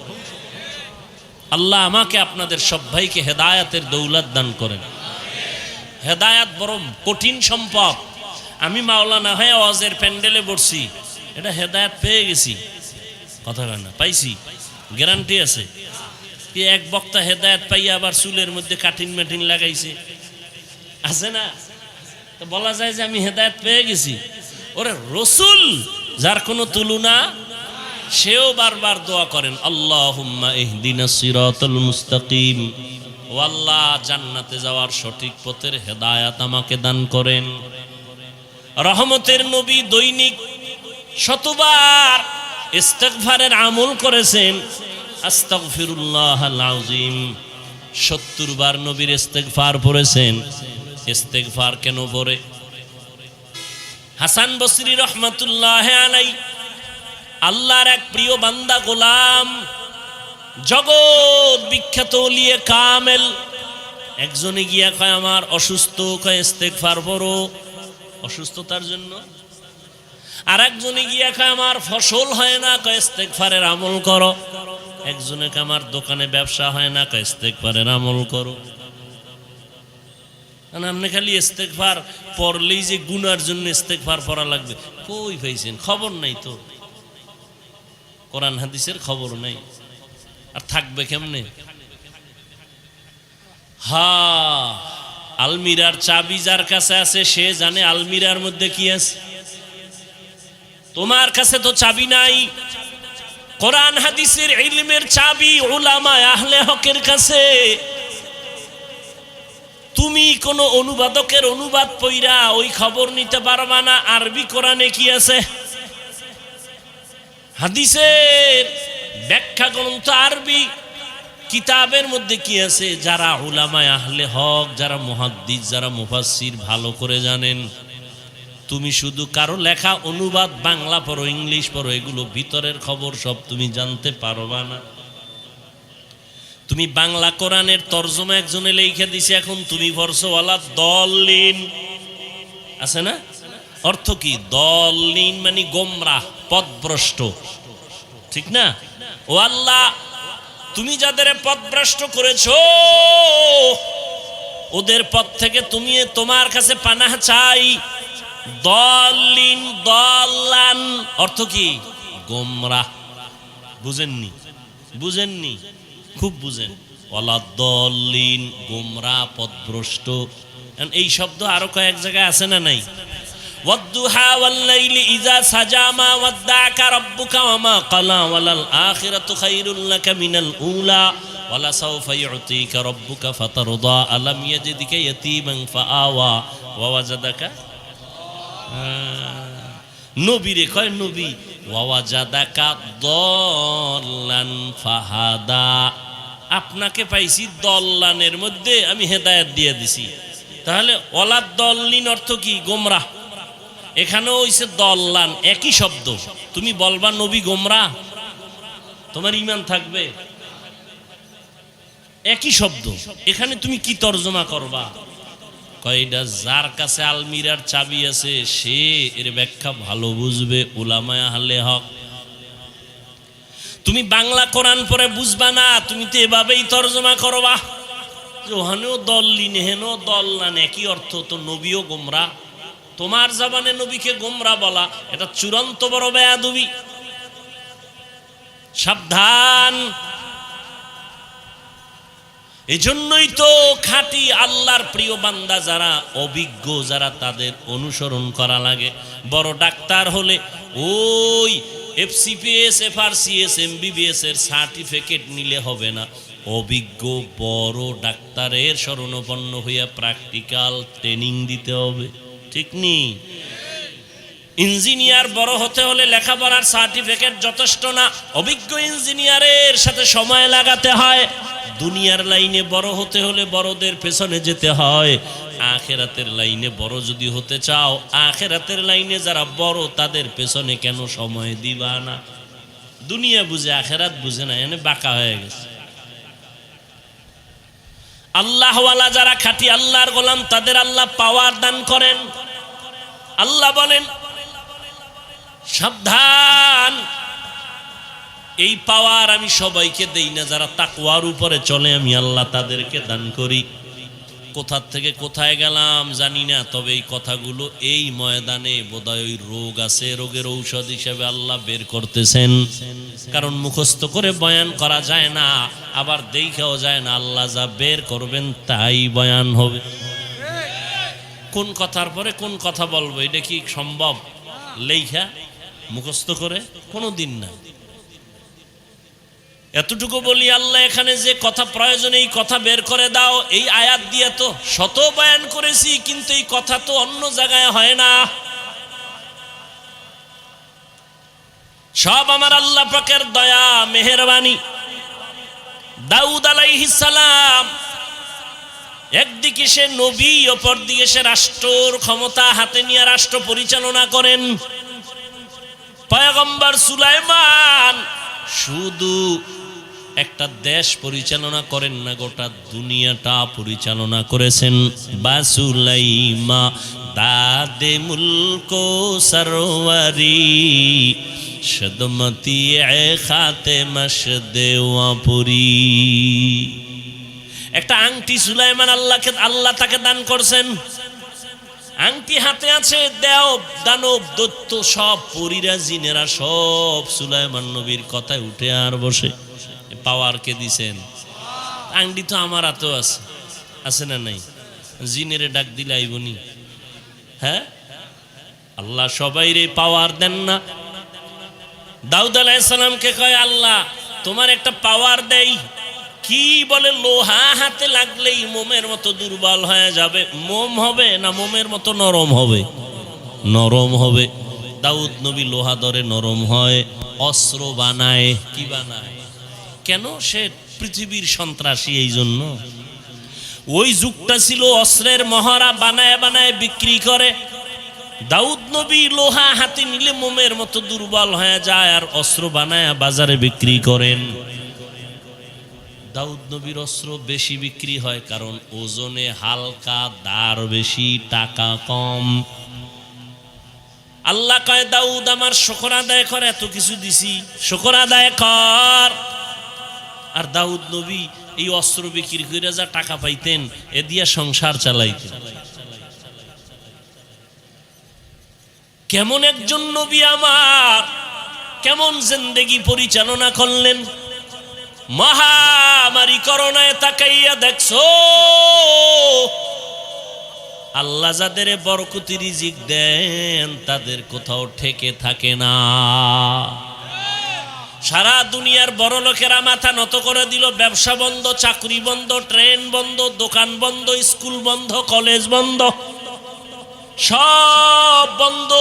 আল্লাহ আমাকে আপনাদের সব ভাইকে হেদায়াতের দৌলত দান করেন। হেদায়াত বড় কঠিন সম্পদ। আমি মাওলানা হয়ে ওয়াজের প্যান্ডেলে বসছি, এটা হেদায়াত পেয়ে গেছি, কথা বলেন না, পাইছি, গ্যারান্টি আছে কি? এক বক্তা হেদায়াত পাইয়া আবার চুলের মধ্যে কাটিন মেটিন লাগাইছে, আছে না? তো বলা যায় যে আমি হেদায়াত পেয়ে গেছি? ওরে রসুল যার কোনো তুলনা, সেও বারবার দোয়া করেন আল্লাহুম্মা ইহদিনাস সিরাতাল মুস্তাকিম, ও আল্লাহ জান্নাতে যাওয়ার সঠিক পথের হেদায়াত আমাকে দান করেন। রহমতের নবী দৈনিক শতবার ইস্তিগফারের আমল করেছেন, আস্তাগফিরুল্লাহাল আযীম 70 বার নবীর ইস্তিগফার পড়েছেন। ইস্তিগফার কেন পড়ে? হাসান বসরি রহমাতুল্লাহ আলাইহি আল্লাহর এক প্রিয় বান্দা গোলাম, জগৎ বিখ্যাত ওলিয়ে কামেল, একজনে গিয়া কয় আমার অসুস্থ, কয় ইস্তিগফার পড়ো অসুস্থতার জন্য। আর একজনে গিয়া কয় আমার ফসল হয় না, কয় ইস্তিগফারের আমল করো। একজনে কয় আমার দোকানে ব্যবসা হয় না, কয় ইস্তিগফারের আমল করো। আপনি খালি ইস্তিগফার পড়লেই যে গুনার জন্য ইস্তিগফার পড়া লাগবে, কই পাইছেন? খবর নাই তো, কোরআন হাদিসের খবর নাই, আর থাকবে কেমনে? আলমিরার চাবি যার কাছে আছে সে জানে আলমিরার মধ্যে কি আছে। তোমার কাছে তো চাবি নাই। কোরআন হাদিসের ইলমের চাবি উলামা আহলে হকের কাছে। তুমি কোন অনুবাদকের অনুবাদ পড়া ওই খবর নিতে পারবা না আরবি কোরআনে কি আছে। হাদিসের ব্যাখ্যা গ্রন্থ আরবি কিতাবের মধ্যে কি আছে। যারা উলামা আহলে হক, যারা মুহাদ্দিস, যারা মুফাসসির ভালো করে জানেন, তুমি শুধু কারো লেখা অনুবাদ বাংলা পড়ো, ইংলিশ পড়ো, এগুলো ভিতরের খবর সব তুমি জানতে পারবা না। তুমি বাংলা কোরআনের তরজমা একজনে লিখে দিছে, এখন তুমি পড়ছো ওয়ালা দলিন, আছে না? অর্থ কি? দলিন মানে গোমরাহ, পথভ্রষ্ট, ঠিক না? ও আল্লাহ, তুমি যাদের পথভ্রষ্ট করেছো ওদের পথ থেকে তুমি তোমার কাছে পানাহ চাই। দলিন, দলান অর্থ কি? গোমরাহ। বুঝেননি? বুঝেননি? খুব বুঝেন। ওয়ালা দলিন, গোমরাহ, পথভ্রষ্ট। এই শব্দ আরো কয়েক জায়গায় আছে না নাই? ওয়াদ্দুহা ওয়াল্লাইলি ইযা সাজা মা ওয়াদ্দাকা রাব্বুকা ওয়া মা ক্বালা ওয়ালাল আখিরাতু খায়রুল লাকা মিনাল উলা ওয়ালা সাওফা ইউতিকা রাব্বুকা ফাতারদা আলাম ইয়াজিদিকা ইয়াতীমান ফাআওয়া ওয়া ওয়াজাদাকা। নবীরে কয় নবী, ওয়া ওয়াজাদাকা দল্লান ফাহাদা, আপনাকে পাইছি দল্লানের মধ্যে, আমি হেদায়েত দিয়ে দিছি। তাহলে ওয়ালা দল্লিন অর্থ কি? গোমরাহ। এখানেও হইছে দল্লান, একই শব্দ। তুমি বলবা নবী গোমরাহ, তোমার ঈমান থাকবে? একই শব্দ। এখানে তুমি কি তরজমা করবা? কয়টা যার কাছে আলমিরার চাবি আছে সে এর ব্যাখ্যা ভালো বুঝবে, উলামায়ে আহলে হক। তুমি বাংলা কোরআন পড়ে বুঝবা না, তুমি তো এভাবেই তরজমা করবা। ওখানেও দল্লিন, হেনও দল্লান, একই অর্থ। তো নবীও গোমরাহ, তোমার জবানে নবীকে গোমরাহ বলা এটা চূড়ান্ত বড় বেয়াদবি। সাবধান। এজন্যই তো খাঁটি আল্লাহর প্রিয় বান্দা যারা অভিজ্ঞ, যারা তাদের অনুসরণ করা লাগে। বড় ডাক্তার হলে ওই এফসিপিএস, এফআরসিএস, এমবিবিএস এর সার্টিফিকেট নিলে হবে না। অভিজ্ঞ বড় ডাক্তারের শরণাপন্ন হইয়া প্র্যাকটিক্যাল ট্রেনিং দিতে হবে, ঠিক নেই? ইঞ্জিনিয়ার বড় হতে হলে লেখাপড়ার সার্টিফিকেট যথেষ্ট না, অভিজ্ঞ ইঞ্জিনিয়ারের সাথে সময় লাগাতে হয়। দুনিয়ার লাইনে বড় হতে হলে বড়দের পেছনে যেতে হয়। আখেরাতের লাইনে বড় যদি হতে চাও, আখেরাতের লাইনে যারা বড় তাদের পেছনে কেন সময় দিবা না? দুনিয়া বুঝে আখেরাত বুঝে না, এনে বাঁকা হয়ে গেছে। আল্লাহওয়ালা যারা খাঁটি আল্লাহর গোলাম তাদের আল্লাহ পাওয়ার দান করেন। আল্লাহ বলেন সাবধান, এই পাওয়ার আমি সবাইকে দেই না, যারা তাকওয়ার উপরে চলে আমি আল্লাহ তাদেরকে দান করি। কোথা থেকে কোথায় গেলাম জানি না, তবে এই কথাগুলো এই ময়দানে বোধহয় ওই রোগ আছে, রোগের ঔষধ হিসেবে আল্লাহ বের করতেছেন। কারণ মুখস্থ করে বয়ান করা যায় না, আবার দেখাও যায় না। আল্লাহ যা বের করবেন তাই বয়ান হবে। কোন কথার পরে কোন কথা বলবো, এটা কি সম্ভব লেখা মুখস্থ করে? কোনো দিন না। এতটুকু বলি, আল্লাহ এখানে যে কথা প্রয়োজন এই কথা বের করে দাও। এই আয়াত দিয়ে তো শত বয়ান করেছি, কিন্তু এই কথা তো অন্য জায়গায় হয় না। সব আমার আল্লাহ পাকের দয়া মেহেরবানি। দাউদ আলাইহিস সালাম একদিকে সে নবী, অপরদিকে সে রাষ্ট্রের ক্ষমতা হাতে নিয়ে রাষ্ট্র পরিচালনা করেন। পয়গম্বর সুলাইমান শুধু একটা দেশ পরিচালনা করেন না, গোটা দুনিয়াটা পরিচালনা করেছেন। বাসুলাইমা দাদে মুলকো সরওয়ারি সদমতি এ খাতে মশদেওয়াপুরি। একটা আংটি সুলাইমান আল্লাহ তাকে দান করছেন। আংটি হাতে আছে, দেও দানব দৈত্য সব পরীরা জিনেরা সব সুলাইমান নবীর কথায় উঠে আর বসে। পাওয়ার কে দিছেন? আংটি তো আমার হাতেও আছে, আছে না নাই? জিনেরে ডাক দিলে আইবনি? হ্যাঁ, আল্লাহ সবাই রে পাওয়ার দেন না। দাউদ আলাইহিস সালামকে কয় আল্লাহ তোমার একটা পাওয়ার দেই। কি বলে? লোহা হাতে লাগলেই মোমের মতো দুর্বল হয়ে যাবে। মোম হবে না মোমের মতো নরম হবে? নরম হবে। দাউদ নবী লোহা ধরে নরম হয়, অস্ত্র বানায়। কি বানায়? কেন? সে পৃথিবীর সন্ত্রাসী, এই জন্য। ওই যুগটা ছিল অস্ত্রের মহড়া, বানায় বানায় বিক্রি করে। দাউদ নবী লোহা হাতে নিলে মোমের মতো দুর্বল হয়ে যায়, আর অস্ত্র বানায় বাজারে বিক্রি করেন। দাউদ নবীর অস্ত্র বেশি বিক্রি হয় কারণ ওজনে হালকা, দার বেশি, টাকা কম। আল্লাহ কয় দাউদ আমার শুকর আদায় কর, এত কিছু দিছি, শুকর আদায় কর। আর দাউদ নবী এই অস্ত্র বিক্রি করে যা টাকা পাইতেন, এ দিয়া সংসার চালাইতেন। কেমন একজন নবী আমার, কেমন জিন্দেগি পরিচালনা করলেন। মহামারী করোনায় তাকাইয়া দেখছো, আল্লাহ যাদের বরকতি রিজিক দেন তাদের কোথাও ঠেকে থাকে না। সারা দুনিয়ার বড় লোকেরা মাথা নত করে দিল। ব্যবসা বন্ধ, চাকরি বন্ধ, ট্রেন বন্ধ, দোকান বন্ধ, স্কুল বন্ধ, কলেজ বন্ধ, সব বন্ধ।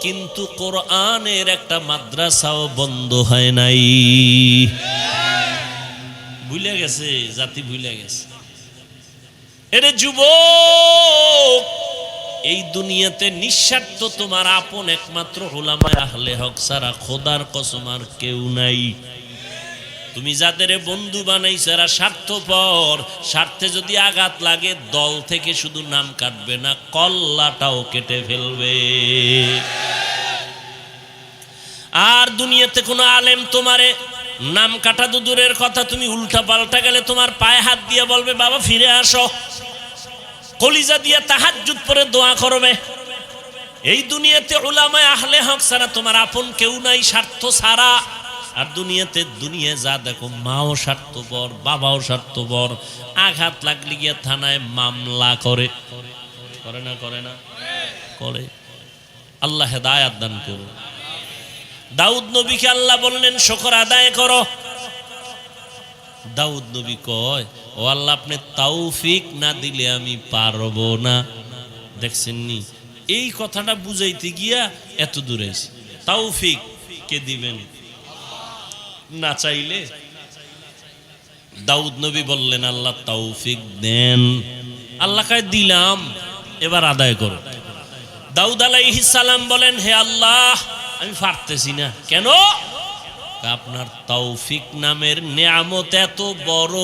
কিন্তু কোরআনের একটা মাদ্রাসাও বন্ধ হয় নাই। ভুলে গেছে জাতি, ভুলে গেছে। এরে যুবক, এই দুনিয়াতে নিঃস্বার্থ তোমার আপন একমাত্র উলামায়ে আহলে হক ছাড়া খোদার কসম আর কেউ নাই। তুমি যাদের বন্ধু বানাইছো এরা স্বার্থপর। স্বার্থে যদি আঘাত লাগে দল থেকে শুধু নাম কাটবে না, কল্লাটাও কেটে ফেলবে। আর দুনিয়াতে কোনো আলেম তোমারে নাম কাটা তো দূরের কথা, তুমি উল্টা পাল্টা গেলে তোমার পায়ে হাত দিয়ে বলবে বাবা ফিরে আসো, কলিজা দিয়ে তাহাজ্জুদ পড়ে দোয়া করবে। এই দুনিয়াতে উলামায়ে আহলে হক ছাড়া তোমার আপন কেউ নাই, স্বার্থ ছাড়া। আর দুনিয়ায় যা দেখো, মাও স্বার্থপর, বাবাও স্বার্থপর। আঘাত লাগলে গিয়ে থানায় মামলা করে না করে। আল্লাহ হেদায়েত দান করুন। দাউদ নবীকে আল্লাহ বললেন শুকর আদায় করো। দাউদ নবী কয়, ও আল্লাহ, আপনি তৌফিক না দিলে আমি পারবো না। দেখছেন নি, এই কথাটা বুঝাইতে গিয়া এত দূরে এসে। তৌফিক কে দিবেন? না চাইলে। দাউদ নবী বললেন, আল্লাহ তৌফিক দেন। আল্লাহ কয় দিলাম, এবার আদায় করো। দাউদ আলাইহিস সালাম বলেন, হে আল্লাহ, আমি পারতেছি না। কেন? আপনার তৌফিক নামের নিয়ামত এত বড়,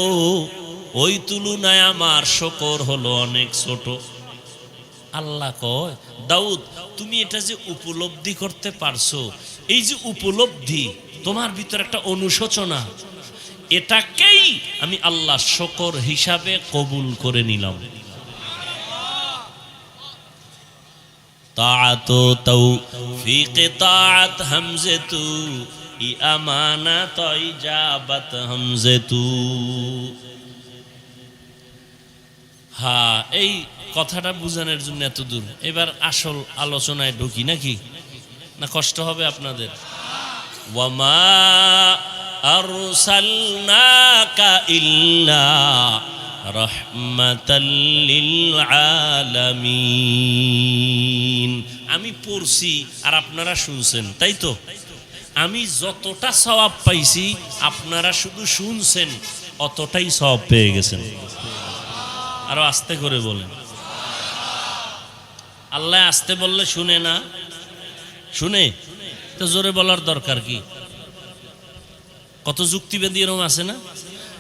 ওই তুলনায় আমার শুকর হলো অনেক ছোট। আল্লাহ কয়, দাউদ, তুমি এটা যে উপলব্ধি করতে পারছো, এই যে উপলব্ধি, তোমার ভিতরে একটা অনুশোচনা, এটাকেই আমি আল্লাহ শুকর হিসাবে কবুল করে নিলাম। তাআতু তৌফিক তাআত হামজাতু ই আমানাত ইজাবাত হামজাতু। হ্যাঁ, এই কথাটা বুঝানোর জন্য এত দূর। এবার আসল আলোচনায় ঢুকি নাকি? না কষ্ট হবে আপনাদের? ওয়ামা আরসালনাকা ইল্লা রাহমাতাল লিল আলামিন। আমি পড়ছি আর আপনারা শুনছেন, তাই তো? আমি যতটা সওয়াব পাইছি, আপনারা শুধু শুনছেন, অতটাই সওয়াব পেয়ে গেছেন। আরো আস্তে করে বলেন। আল্লাহ আস্তে বললে শুনে না? শুনে তো জোরে বলার দরকার কি? কত যুক্তিবাদী এরকম আছে না?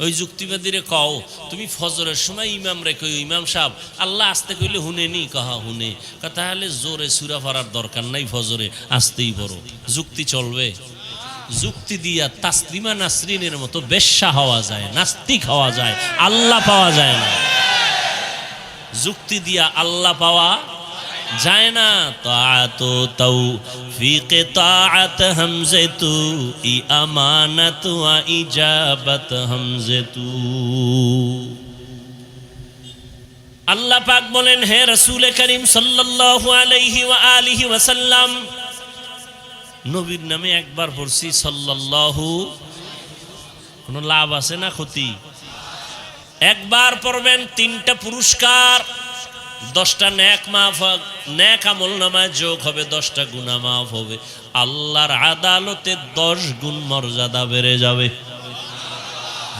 ওই যুক্তিবাদীরে কও, তুমি ফজরের সময় ইমাম রেখো, ইমাম সাহেব আল্লাহ আস্তে কইলে হুনে নি? কহা হুনে। তাহলে জোরে সুরা পড়ার দরকার নাই, ফজরে আস্তেই পড়ো। যুক্তি চলবে? যুক্তি দিয়া তাসলিমা নাসরিনের মতো বেশ্যা হওয়া যায়, নাস্তিক হওয়া যায়, আল্লাহ পাওয়া যায় না। যুক্তি দিয়া আল্লাহ পাওয়া যায় না। তাআতু তৌফিক তাআত হামজাতু ই আমানাত ওয়া ইজাবাত হামজাতু। আল্লাহ পাক বলেন, হে রাসূল করিম সাল্লাল্লাহু আলাইহি ওয়া আলিহি ওয়াসাল্লাম, নবীর নামে একবার পড়ছি সাল্লাল্লাহু, কোনো লাভ আছে না ক্ষতি? একবার পড়বেন, 3টা পুরস্কার, 10টা নেক মাফ, নেক আমল নামায় যোগ হবে, 10টা গুনাহ মাফ হবে। আল্লাহর আদালতে 10 গুণ মর্যাদা বেড়ে যাবে।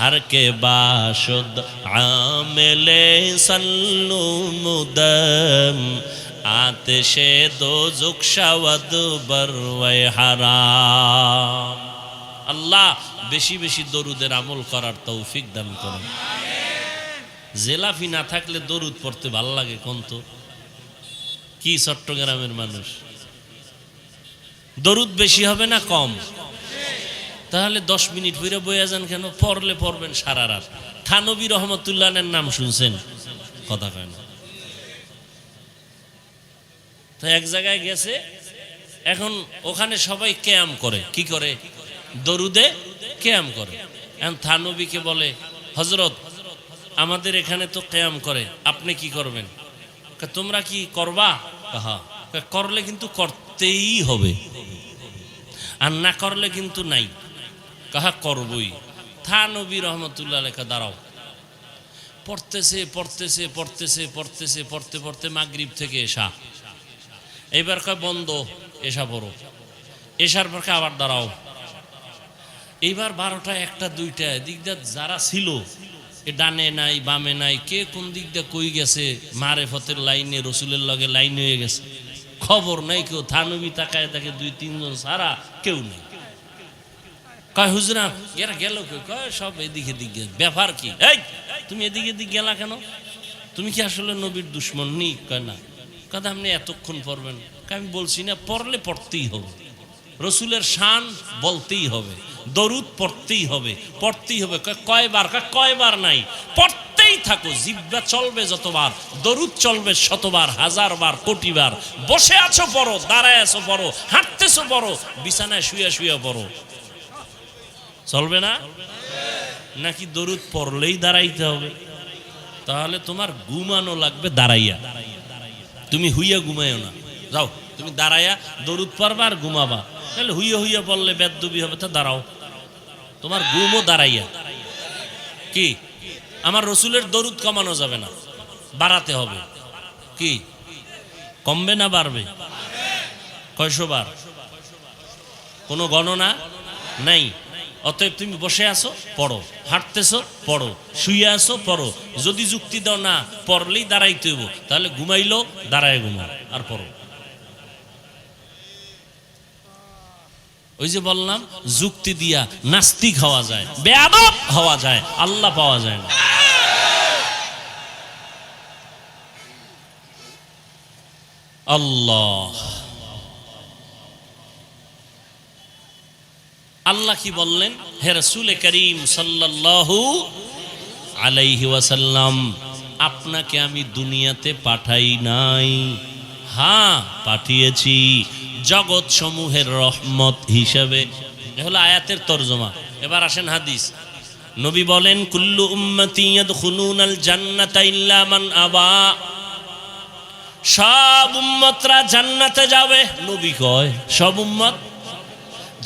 हर के बाशुद आमिले सल्लु मुदम आतिशे दोज़ुख शवद बरवे हराम। আল্লাহ বেশি বেশি দরুদের আমল করার তৌফিক দান করেন। জেলাফি না থাকলে দরুদ পড়তে ভালো লাগে কোন তো? কি চট্টগ্রামের মানুষ, দরুদ বেশি হবে না কম? তাহলে 10 মিনিট পরে বইয়া যান কেন? পড়লে পড়বেন সারা রাত। থানবী রহমতুল্লাহের নাম শুনছেন? কথা কয় না। তো এক জায়গায় গেছে, এখন ওখানে সবাই কেয়াম করে। কি করে? দরুদে কেয়াম করে। এখন থানবীকে বলে, হযরত আমাদের এখানে তো কেয়াম করে, আপনি কি করবেন? তোমরা কি করবা? হ্যাঁ। করলে কিন্তু করতেই হবে, আর না করলে কিন্তু নাই। কাহা করবই। থানবী রহমতুল্লাহ লেখা দাঁড়াও। পড়তেছে পড়তেছে পড়তেছে পড়তেছে পড়তে পড়তে মাগরিব থেকে এশা, এইবার কয় বন্ধ, এশা পড়ো। এশার পর আবার দাঁড়াও। এইবার 12টা 1টা 2টা দিক দিয়ে যারা ছিল, এ ডানে নাই বামে নাই, কে কোন দিক দিয়ে কই গেছে, মারেফতের লাইনে রসুলের লগে লাইন হয়ে গেছে, খবর নাই কেউ। থানবী তাকায় দেখে 2-3 জন সারা কেউ নেই। কয় হুজুরা এরা গেল কই? কয় সব এদিকে দিক গেছে। ব্যাপার কি? এই তুমি এদিকে দিক গেলা কেন? তুমি কি আসলে নবীর দুশ্মন নি? কয় না। কথা আপনি এতক্ষণ পড়বেন? আমি বলছি না, পড়লে পড়তেই হবে। রসুলের শান বলতেই হবে, দরুদ পড়তেই হবে, পড়তেই হবে। কয়বার? কয়বার নাই, পড়তেই থাকো। জিহ্বা চলবে যতবার, দরুদ চলবে শতবার, 1000 বার, কোটি বার। বসে আছো পড়ো, দাঁড়ায় আছো পড়ো, হাঁটতেছো পড়ো, বিছানায় শুয়ে শুয়ে পড়ো। চলবে না? নাকি দরুদ পড়লেই দাঁড়াইতে হবে? তাহলে তোমার ঘুমানো লাগবে দাঁড়াইয়া, তুমি হুইয়া ঘুমাইও না। যাও তুমি দাঁড়াইয়া দরুদ পড়বা আর ঘুমাবা, তাহলে হুইয়া হুইয়া পড়লে বেদবি হবে। তা দাঁড়াও, তোমার ঘুমও দাঁড়াইয়া। কি আমার রসুলের দরুদ কমানো যাবে না, বাড়াতে হবে। কি কমবে না বাড়বে? কয়শো বার? কোনো গণনা নাই। অতএব তুমি বসে আছো পড়ো, হাঁটতেছো পড়ো, শুয়ে আছো পড়ো। যদি যুক্তি দাও না পড়লেই দাঁড়াইতে হইব, তাহলে ঘুমাইলো দাঁড়ায় ঘুমাও আর পড়ো। ওই যে বললাম, যুক্তি দিয়া নাস্তিক হওয়া যায়, বেয়াদব হওয়া যায়, আল্লাহ পাওয়া যায় না। আল্লাহ আল্লাহ কি বললেন? হে রাসূল করিম সাল্লাল্লাহু আলাইহি ওয়াসাল্লাম, আপনাকে আমি দুনিয়াতে পাঠাই নাই, হ্যাঁ পাঠিয়েছি জগৎ সমূহের রহমত হিসেবে। এ হলো আয়াতের তরজমা। এবার আসেন হাদিস। নবী বলেন, কুল্লু উম্মতি ইয়াদখুলুনাল জান্নাতা ইল্লা মান আবা, সব উম্মতরা জান্নাতে যাবে। নবী কয় সব উম্মত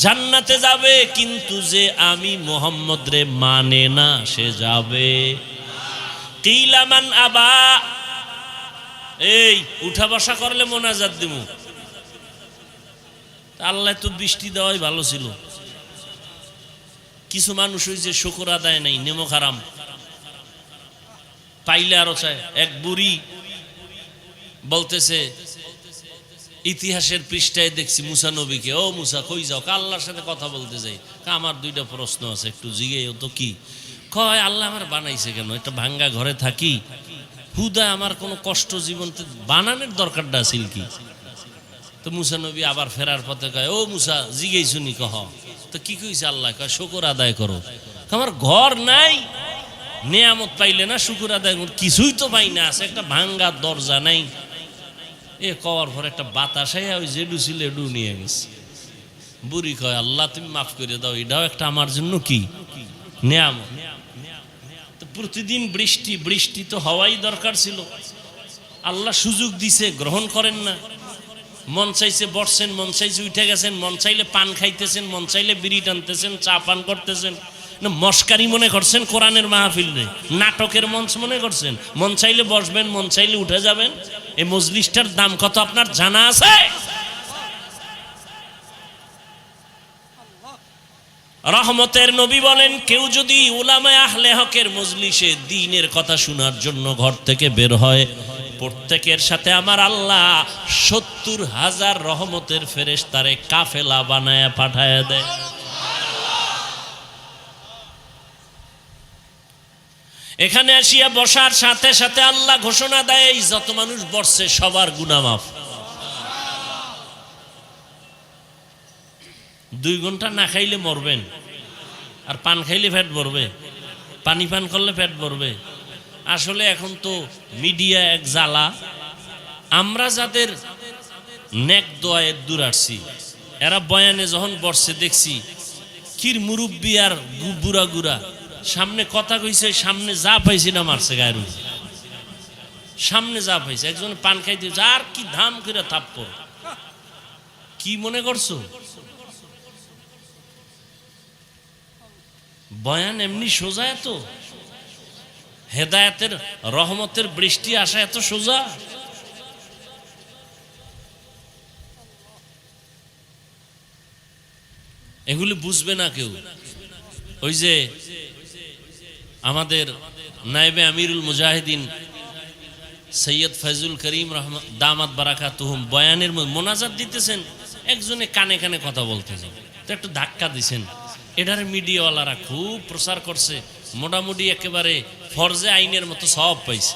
জান্নাতে যাবে, কিন্তু যে আমি মুহাম্মদ রে মানে না সে যাবে। কিলা মান আবা, এই উঠা বসা করলে মোনাজাত দিমু। আল্লাহ তো বৃষ্টি দেওয়াই ভালো ছিল। কিছু মানুষ ওই যে শুকর আদায় নাই, নেমো খারাম পাইলে আরো চায়। এক বুড়ি বলতেছে, ইতিহাসের পৃষ্ঠায় দেখছি মুসা নবীকে, ও মুসা কই যাও? আল্লাহর সাথে কথা বলতে যাই। আমার দুইটা প্রশ্ন আছে, একটু জিগেও তো। কি কয়? আল্লাহ আমার বানাইছে কেন? একটা ভাঙ্গা ঘরে থাকি, হুদা আমার কোনো কষ্ট জীবনতে বানানোর দরকারটা আছিল কি? তো মুসা নবী আবার ফেরার পথে কয়, ও মুসা জিগেই শুনি। কহ তো কি কইছে আল্লাহ? কয় শুকর আদায় করো। আমার ঘর নাই, নেয়ামত পাইলে না শুকর আদায় করো? কিছুই তো পাই না, আছে একটা ভাঙ্গা দরজা নাই। এ কওয়ার পর একটা বাতাস ওই জেডু ছিল এডু নিয়ে গেছে। বুড়ি কয়, আল্লাহ তুমি মাফ করে দাও, এটাও একটা আমার জন্য কি নেয়ামত। তো প্রতিদিন বৃষ্টি, বৃষ্টি তো হওয়াই দরকার ছিল। আল্লাহ সুযোগ দিছে, গ্রহণ করেন না। মন চাইছে বসছেন, মন চাইছে উঠে গেছেন, মন চাইলে পান খাইতেছেন, মন চাইলে বিড়ি টানতেছেন, চা পান করতেছেন। না মস্কারি মনে করছেন কোরআনের মাহফিল রে? নাটকের মঞ্চ মনে করছেন? মন চাইলে বসবেন, মন চাইলে উঠে যাবেন। এই মজলিসটার দাম কত আপনার জানা আছে? রহমতের নবী বলেন, কেউ যদি উলামায়ে আহলে হকের মজলিসে দ্বীনের কথা শোনার জন্য ঘর থেকে বের হয়, প্রত্যেকের সাথে আমার আল্লাহ ৭০,০০০ রহমতের ফেরেশতারে কাফেলা বানায়া পাঠায়া দেয়। এখানে আসিয়া বসার সাথে সাথে আল্লাহ ঘোষণা দেয়, যত মানুষ বসছে সবার গুনাহ মাফ। 2 ঘন্টা না খাইলে মরবেন, আর পান খাইলে পেট ভরবে, পানি পান করলে পেট ভরবে। আসলে এখন তো মিডিয়া এক জ্বালা। আমরা যাদের নেক দোয়ায় দূর আসছি, এরা বয়ানে যখন বসছে দেখছি কির মুরব্বি আর বুড়া গুড়া সামনে কথা কইছে, সামনে যা পাইছে না মারছে গায়ের উপর। সামনে যা পাইছে, একজন পান খাইতে আর কি ধাম করে থাপ্পড়। কি মনে করছো বয়ান এমনি সোজা? এত হেদায়েতের রহমতের বৃষ্টি আসা এত সোজা? এগুলি বুঝবে না কেউ। ওই যে আমাদের নায়েবে আমিরুল মুজাহিদিন সৈয়দ ফয়জুল করিম দামাত বারাকাতুহুম বয়ানের মোনাজাত দিতেছেন, একজনে কানে কানে কথা বলতেছেন, তো একটু ধাক্কা দিছেন। এটার মিডিয়াওয়ালারা খুব প্রচার করছে, মোটামুটি একেবারে ফরজে আইনের মতো সব পাইছে।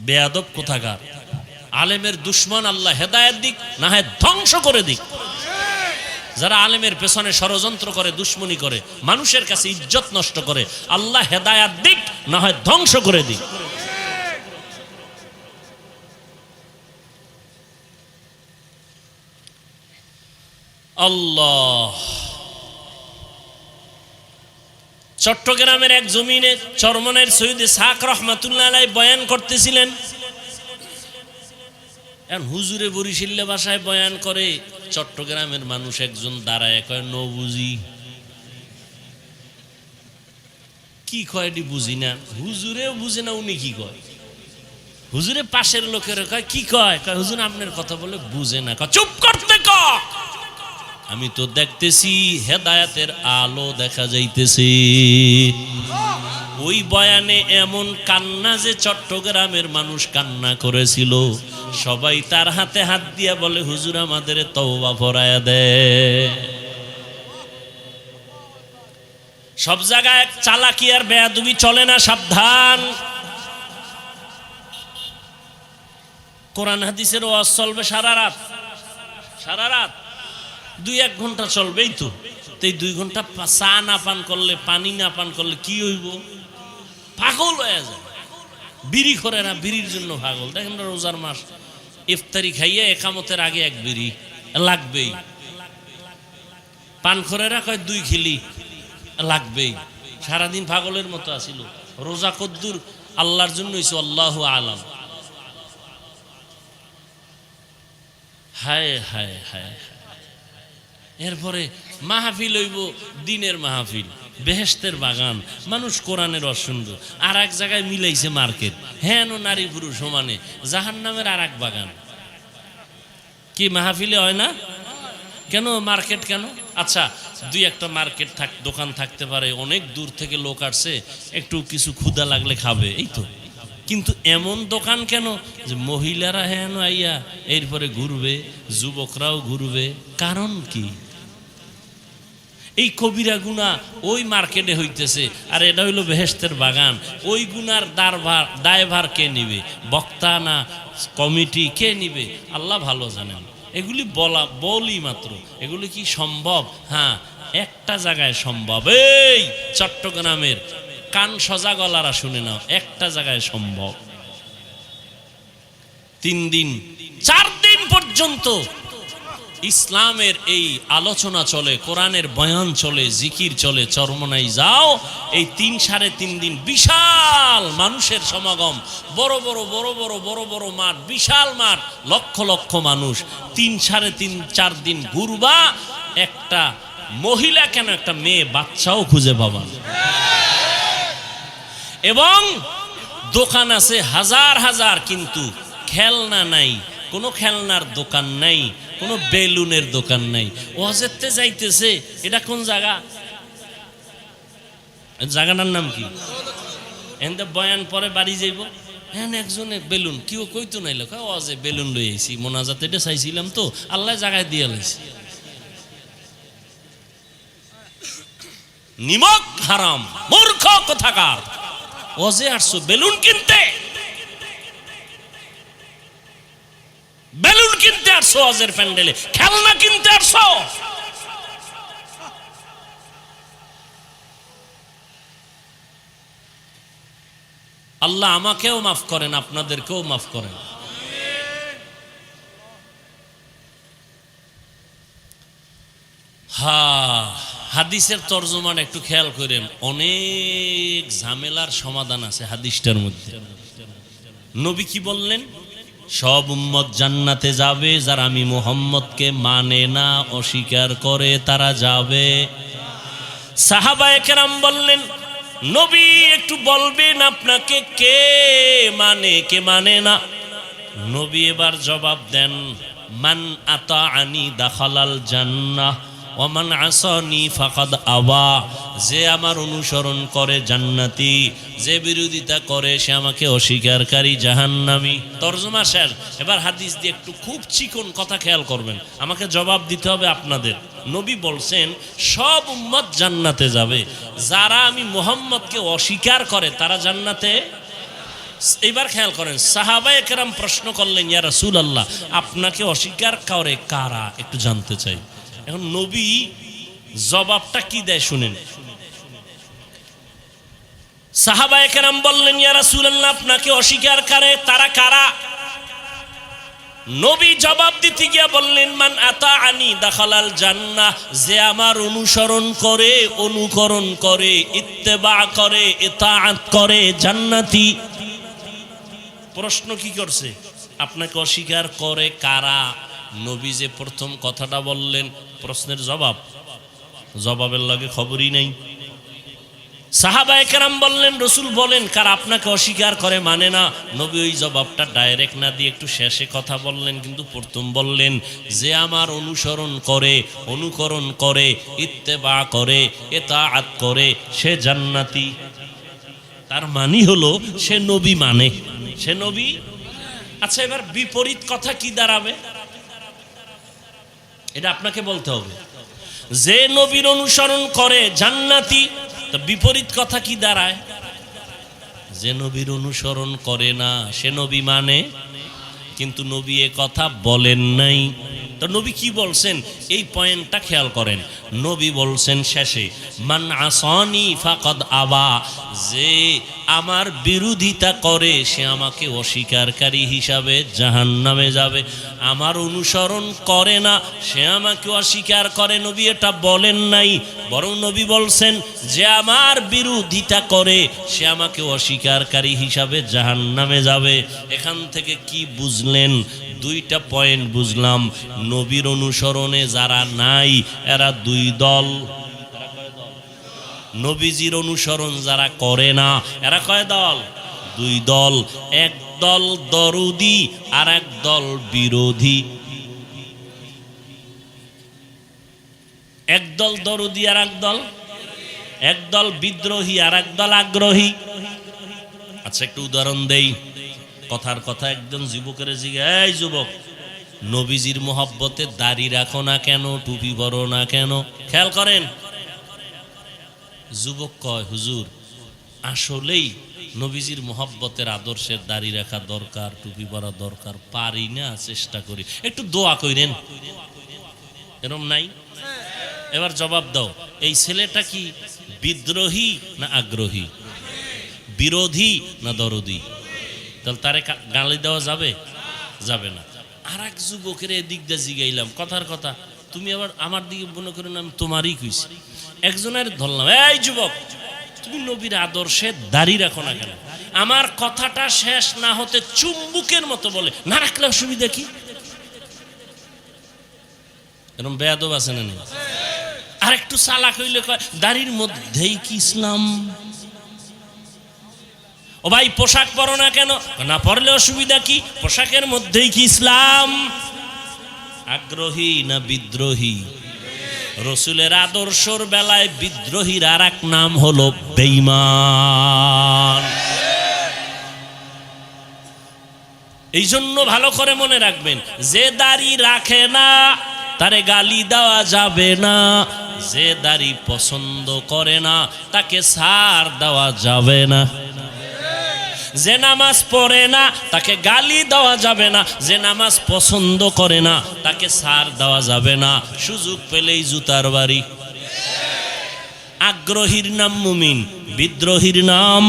বেয়াদব কোথাকার! আলেমের দুশ্মন আল্লাহ হেদায়েত দিক, না হয় ধ্বংস করে দিক। যারা আলেমের পেছনে ষড়যন্ত্র করে, দুশ্মনী করে, মানুষের কাছে ইজ্জত নষ্ট করে, আল্লাহ হেদায়েত দিক, না হয় ধ্বংস করে দিক। আল্লাহ। চট্টগ্রামের এক জমিনে চরমনের সৈয়দ ইসহাক রাহমাতুল্লাহ আলাইহি বয়ান করতেছিলেন। হুজুরে বরিশাল্য ভাষায় বয়ান করে, চট্টগ্রামের মানুষ একজন দাঁড়ায় কয় ন বুঝি, কি কয়টি বুঝি না। হুজুরেও বুঝে না, উনি কি কয়। হুজুরে পাশের লোকের কয় কি কয়, কয় হুজুর আপনার কথা বলে বুঝে না। কয় চুপ করতে ক, আমি তো দেখতেছি হেদায়েতের আলো দেখা যাইতেছে। ওই বয়ানে এমন কান্না যে চট্টগ্রামের মানুষ কান্না করেছিল। সবাই তার হাতে হাত দিয়া বলে হুজুর আমাদের তওবা ফরায়া দে। সব জায়গায় চালাকি আর বেয়াদবি চলে না, সাবধান। কোরআন হাদিসের ওয়াজ চলবে সারা রাত, সারা রাত 2-1 ঘন্টা চলবেই তো। এই 2 ঘন্টা চা না পান করলে, পানি না পান করলে কি হইব? পাগল হয়ে যায়। বিড়ি করে না, বিড়ির জন্য পাগল। দেখেন না রোজার মাস, ইফতারি খাইয়ে একামতের আগে 1 বিড়ি লাগবেই। পান করে না কয় 2 খিলি লাগবেই। সারাদিন পাগলের মতো আসিল। রোজা কদ্দুর আল্লাহর জন্য হইছে আল্লাহু আলাম। হায় হায় হায়। এরপরে মাহফিল হইব, দিনের মাহফিল, বেহেশতের বাগান, মানুষ কোরআনের অসুন্দর। আর এক জায়গায় মিলাইছে মার্কেট, হ্যাঁ নারী পুরুষ সমানে, জাহান্নামের আর এক বাগান। কি মাহফিলে হয় না কেন? মার্কেট কেন? আচ্ছা 2-1টা মার্কেট দোকান থাকতে পারে, অনেক দূর থেকে লোক আসছে, একটু কিছু ক্ষুধা লাগলে খাবে, এই তো। কিন্তু এমন দোকান কেন যে মহিলারা হেন আইয়া এরপরে ঘুরবে, যুবকরাও ঘুরবে? কারণ কি? এই কবিরা গুনাহ ওই মার্কেটে হইতেছে, আর এটা হইল বেহেশতের বাগান। ওই গুনার দায়ভার কে নিবে? বক্তা না কমিটি? কে নিবে? আল্লাহ ভালো জানেন। এগুলি বলি মাত্র, এগুলি কি সম্ভব? হ্যাঁ, একটা জায়গায় সম্ভব। এই চট্টগ্রামের কান সজা গলারা শুনে নাও, একটা জায়গায় সম্ভব। 3 দিন 4 দিন পর্যন্ত ইসলামের এই আলোচনা চলে, কোরআনের বয়ান চলে, জিকির চলে। চরমনাই যাও, এই 3-3.5 দিন বিশাল মানুষের সমাগম। বড় বড় মাঠ, বিশাল মাঠ, লক্ষ লক্ষ মানুষ। 3-3.5-4 দিন ঘুরবা, একটা মহিলা কেন, একটা মেয়ে বাচ্চাও খুঁজে পাবা। এবং দোকান আছে হাজার হাজার, কিন্তু খেলনা নাই, কোনো খেলনার দোকান নাই, কোনো বেলুনের দোকান নাই। ওয়াজেতে যাইতেছে, এটা কোন জায়গা? জায়গাটার নাম কি? এনতে বয়ান পরে বাড়ি যাইব, হ্যাঁ একজনে বেলুন কেউ কইতো নাইলো, ওয়াজে বেলুন লই আইছি, মোনাজাতে এটা চাইছিলাম তো, আল্লাহ জায়গায় দিয়ে লাইছি। নিমক হারাম, মূর্খ কোথাকার। ওয়াজে আসছো বেলুন কিনতে, বেলুন কিনতে আসছো ওয়াজের প্যান্ডেলে, খেলনা কিনতে আসছো। আল্লাহ আমাকেও মাফ করেন, আপনাদেরকেও মাফ করেন। হাদিসের তরজমান একটু খেয়াল করেন, অনেক ঝামেলার সমাধান আছে হাদিসটার মধ্যে। নবী কি বললেন? সব উম্মত জান্নাতে যাবে, যারা আমি মুহাম্মদকে মানে না, অস্বীকার করে, তারা যাবে। সাহাবায়ে কেরাম বললেন, নবী একটু বলবেন আপনাকে কে মানে কে মানে না? নবী এবার জবাব দেন, মান আতাআনি দাখালাল জান্নাহ ওয়া মান আসানি ফাকাদ আবা। যে আমার অনুসরণ করে জান্নাতি, যে বিরোধিতা করে সে আমাকে অস্বীকারী, জাহান্নামী। তরজমা শেষ। এবার হাদিস দিয়ে একটু খুব চিকন কথা খেয়াল করবেন, আমাকে জবাব দিতে হবে আপনাদের। নবী বলছেন সব উম্মত জান্নাতে যাবে, যারা আমি মুহাম্মদকে অস্বীকার করে তারা জান্নাতে। এবার খেয়াল করেন, সাহাবায়ে কেরাম প্রশ্ন করলেন, ইয়া রাসূলুল্লাহ আপনাকে অস্বীকার করে কারা, একটু জানতে চাই। এখন নবী জবাবটা কি দেয় শুনেন। সাহাবায়ে কেরাম বললেন, ইয়া রাসূলুল্লাহ আপনাকে অস্বীকার করে তারা কারা? নবী জবাব দিতে গিয়া বললেন, মান আতাআনি দাখালাল জান্নাহ, যে আমার অনুসরণ করে, অনুকরণ করে, ইত্তেবা করে, ইতাআত করে, জান্নাতি। প্রশ্ন কি করছে? আপনাকে অস্বীকার করে কারা? নবী যে প্রথম কথাটা বললেন, প্রশ্নের জবাব, জবাবের লগে খবরই নেই। সাহাবায়ে কেরাম বললেন, রসুল বলেন কারা আপনাকে অস্বীকার করে, মানে না। নবী ওই জবাবটা ডাইরেক্ট না দিয়ে একটু শেষে কথা বললেন, কিন্তু প্রথম বললেন যে আমার অনুসরণ করে, অনুকরণ করে, ইত্তেবা করে, ইতাআত করে, সে জান্নাতি। তার মানে হলো সে নবী মানে, সে নবী। আচ্ছা, এবার বিপরীত কথা কি দাঁড়াবে? এটা আপনাকে বলতে হবে। যে নবীর অনুসরণ করে জান্নাতি, তো বিপরীত কথা কি দাঁড়ায়? যে নবীর অনুসরণ করে না সে নবী মানে, কিন্তু নবী এ কথা বলেন নাই। তো নবী কি বলছেন এই পয়েন্টটা খেয়াল করেন। নবী বলছেন শেষে, মান আসানি ফাকাদ আবা, যে আমার বিরোধিতা করে সে আমাকে অস্বীকারকারী হিসাবে জাহান্নামে যাবে। আমার অনুসরণ করে না সে আমাকে অস্বীকার করে, নবী এটা বলেন নাই। বরং নবী বলছেন যে আমার বিরোধিতা করে সে আমাকে অস্বীকারকারী হিসাবে জাহান্নামে যাবে। এখান থেকে কি বুঝলেন? দুইটা পয়েন্ট বুঝলাম। নবীর অনুসরণে যারা নাই এরা দুই দল। নবীজির অনুসরণ যারা করে না এরা কয় দল? দুই দল। এক দল দরুদি আর এক দল বিরোধী। এক দল দরুদি আর এক দল বিদ্রোহী আর এক দল আগ্রহী। আচ্ছা, একটু উদাহরণ দেই। কথার কথা একজন যুবকের জিজ্ঞাসা, এই যুবক, নবীজির মোহব্বতে দাড়ি রাখো না কেন, টুপি পরো না কেন? খেয়াল করেন, যুবক কয়, হুজুর আসলেই নবীজির মোহব্বতের আদর্শের দাড়ি রাখা দরকার, টুপি পরা দরকার, পারি না, চেষ্টা করি, একটু দোয়া কইরেন। এরম নাই? এবার জবাব দাও, এই ছেলেটা কি বিদ্রোহী না আগ্রহী, বিরোধী না দরদি? তাহলে তারে গালি দেওয়া যাবে? যাবে না। আর এক যুবকের এদিক দিয়ে জিগাইলাম, কথার কথা, তুমি আবার আমার দিকে মনে করেন আমি তোমারই কইছি। একজনের ধরলাম, এই যুবক, তুমি নবীর আদর্শে দাড়ি রাখো না কেন? আমার কথাটা শেষ না হতে চুম্বুকের মতো বলে, না রাখলে অসুবিধা কি? এরকম বেয়াদব আছে না? নেই? আর একটু চালাক হইলে কয়, দাড়ির মধ্যেই কি ইসলাম? ও ভাই, পোশাক পরো না কেন? না পরলে অসুবিধা কি? পোশাকের মধ্যেই কি ইসলাম? আগ্রহী না বিদ্রোহী? রসুলের আদর্শর বেলায় বিদ্রোহীর আর এক নাম হলো বেঈমান। এই জন্য ভালো করে মনে রাখবেন, যে দাড়ি রাখে না তারে গালি দেওয়া যাবে না, যে দাড়ি পছন্দ করে না তাকে ছাড় দেওয়া যাবে না, যে নামাজ পড়ে না তাকে গালি দেওয়া যাবে না, যে নামাজ পছন্দ করে না তাকে ছাড় দেওয়া যাবে না, সুযোগ পেলেই জুতার বাড়ি। আগ্রহীর নাম মুমিন, বিদ্রোহীর নাম